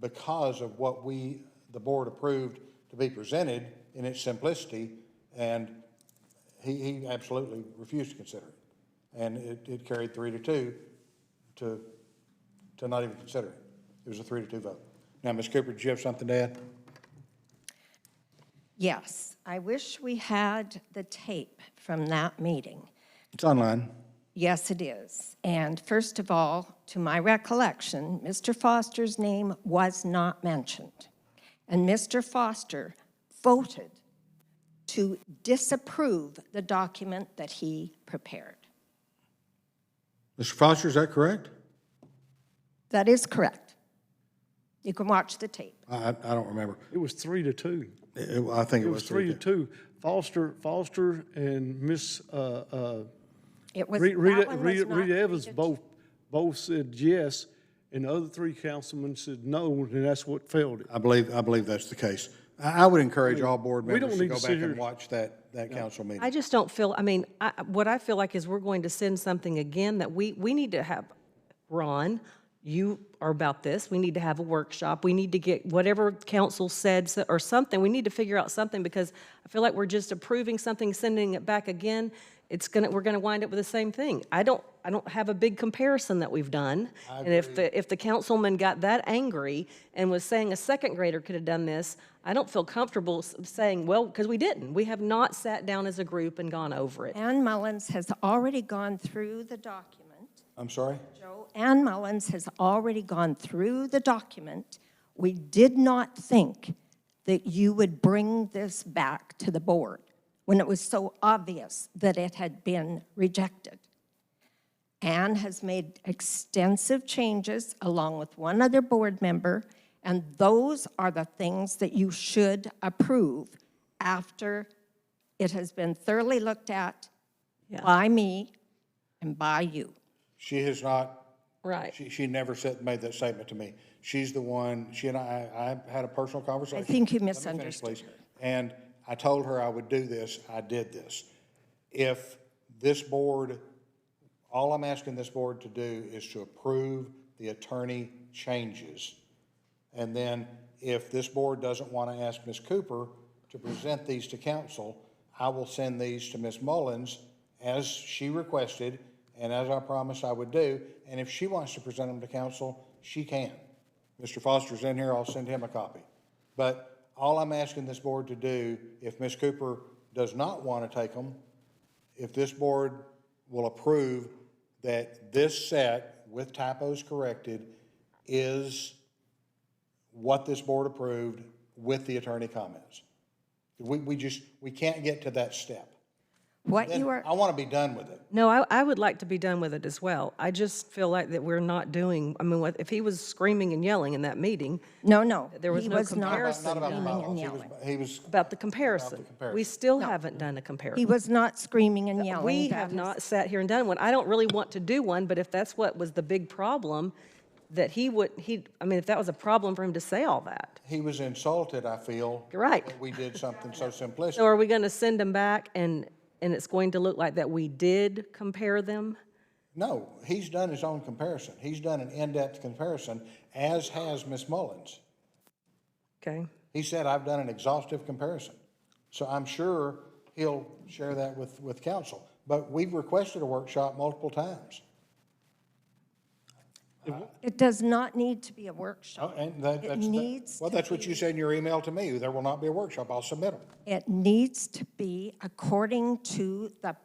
because of what the board approved to be presented in its simplicity, and he absolutely refused to consider it. And it carried 3-2 to not even consider it. It was a 3-2 vote. Now, Ms. Cooper, did you have something to add? Yes, I wish we had the tape from that meeting. It's online. Yes, it is. And first of all, to my recollection, Mr. Foster's name was not mentioned. And Mr. Foster voted to disapprove the document that he prepared. Mr. Foster, is that correct? That is correct. You can watch the tape. I don't remember. It was 3-2. I think It was 3-2. Foster and Miss, It was, Rita that one was not Rita Evans 3-2. both said yes, and the other three councilmen said no, and that's what failed it. I believe that's the case. I would encourage all board we don't members to need go to back sit and here- watch that council meeting. I just don't feel, I mean, what I feel like is we're going to send something again that we need to have, Ron, you are about this, we need to have a workshop, we need to get whatever council said or something, we need to figure out something, because I feel like we're just approving something, sending it back again, we're gonna wind up with the same thing. I don't have a big comparison that we've done. And if the councilman got that angry and was saying a second grader could have done this, I don't feel comfortable saying, well, because we didn't. We have not sat down as a group and gone over it. Ann Mullins has already gone through the document. I'm sorry? Joe, Ann Mullins has already gone through the document. We did not think that you would bring this back to the board when it was so obvious that it had been rejected. Ann has made extensive changes along with one other board member, and those are the things that you should approve after it has been thoroughly looked at by me and by you. She has not. Right. She never made that statement to me. She's the one, she and I had a personal conversation. I think you Let me finish, misunderstood please. her. And I told her I would do this, I did this. If this board, all I'm asking this board to do is to approve the attorney changes. And then if this board doesn't want to ask Ms. Cooper to present these to council, I will send these to Ms. Mullins as she requested and as I promised I would do. And if she wants to present them to council, she can. Mr. Foster's in here, I'll send him a copy. But all I'm asking this board to do, if Ms. Cooper does not want to take them, if this board will approve that this set with typos corrected is what this board approved with the attorney comments. We can't get to that step. What Then you are, I want to be done with it. No, I would like to be done with it as well. I just feel like that we're not doing, I mean, if he was screaming and yelling in that meeting no, There was he no was not comparison. Not about the screaming and bylaws. yelling. He was about the comparison, we still haven't done a comparison. He was not screaming and yelling. We That have is- not sat here and done one. I don't really want to do one, but if that's what was the big problem, that I mean, if that was a problem for him to say all that. He was insulted, I feel. You're right. That we did something so simplistic. So are we going to send him back and it's going to look like that we did compare them? No, he's done his own comparison. He's done an in-depth comparison, as has Ms. Mullins. Okay. He said, I've done an exhaustive comparison. So I'm sure he'll share that with council. But we've requested a workshop multiple times. It does not need to be a Oh, workshop. and It needs well, to that's what be- you said in your email to me. There will not be a workshop. I'll submit them. It needs to be according to the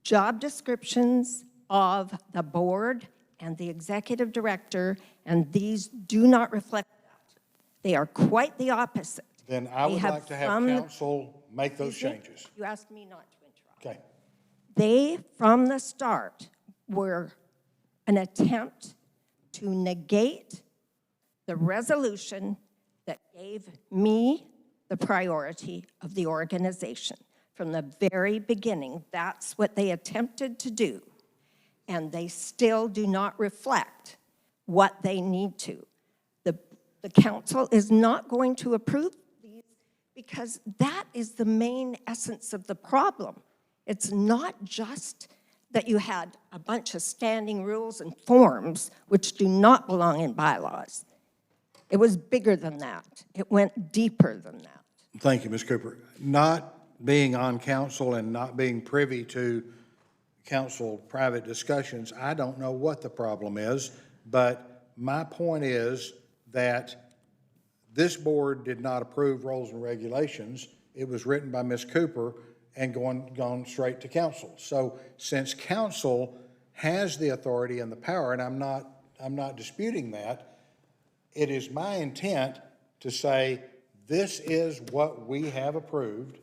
job descriptions of the board and the executive director, and these do not reflect that. They are quite the opposite. Then I They would have like to have from the- council make those Excuse me? changes. You asked me not to interrupt. Okay. They, from the start, were an attempt to negate the resolution that gave me the priority of the organization. From the very beginning, that's what they attempted to do, and they still do not reflect what they need to. The council is not going to approve these because that is the main essence of the problem. It's not just that you had a bunch of standing rules and forms which do not belong in bylaws. It was bigger than that. It went deeper than that. Thank you, Ms. Cooper. Not being on council and not being privy to council private discussions, I don't know what the problem is, but my point is that this board did not approve rules and regulations. It was written by Ms. Cooper and gone straight to council. So since council has the authority and the power, and I'm not disputing that, it is my intent to say, this is what we have approved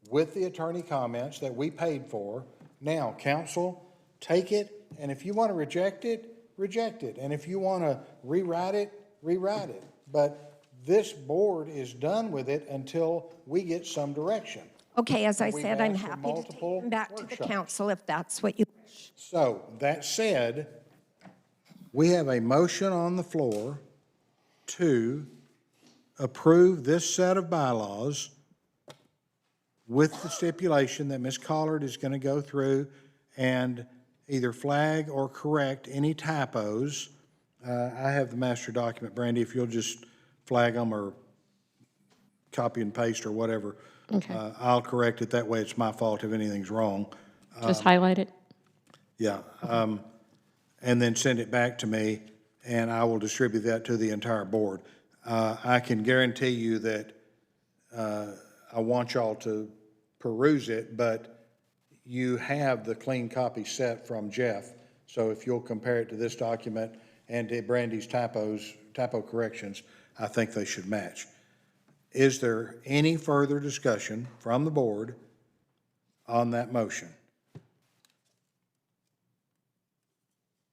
with the attorney comments that we paid for. Now, council, take it, and if you want to reject it, reject it. And if you want to rewrite it, rewrite it. But this board is done with it until we get some direction. Okay, as I We've said, I'm asked for happy to take multiple them back to the workshops. council if that's what you wish. So, that said, we have a motion on the floor to approve this set of bylaws with the stipulation that Ms. Collard is going to go through and either flag or correct any typos I have the master document, Brandy, if you'll just flag them or copy and paste or whatever. Okay. I'll correct it, that way it's my fault if anything's wrong. Just highlight it? Yeah, and then send it back to me, and I will distribute that to the entire board. I can guarantee you that I want y'all to peruse it, but you have the clean copy set from Jeff, so if you'll compare it to this document and to Brandy's typo corrections, I think they should match. Is there any further discussion from the board on that motion?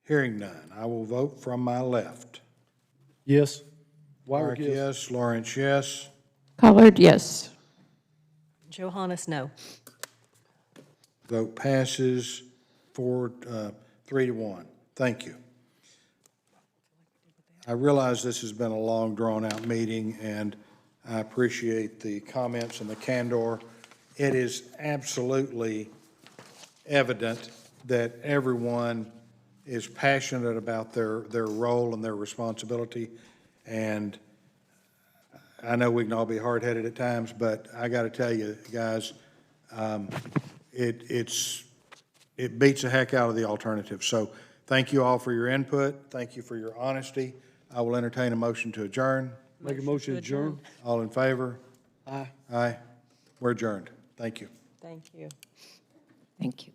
Hearing none, I will vote from my left. Yes. Clark, yes. Lawrence, yes. Colored, yes. Johannes, no. Vote passes 3-1. Thank you. I realize this has been a long, drawn-out meeting, and I appreciate the comments and the candor. It is absolutely evident that everyone is passionate about their role and their responsibility, and I know we can all be hard-headed at times, but I got to tell you, guys, it beats the heck out of the alternative. So thank you all for your input. Thank you for your honesty. I will entertain a motion to adjourn. Make a motion to adjourn. All in favor? Aye. Aye. We're adjourned. Thank you. Thank you. Thank you.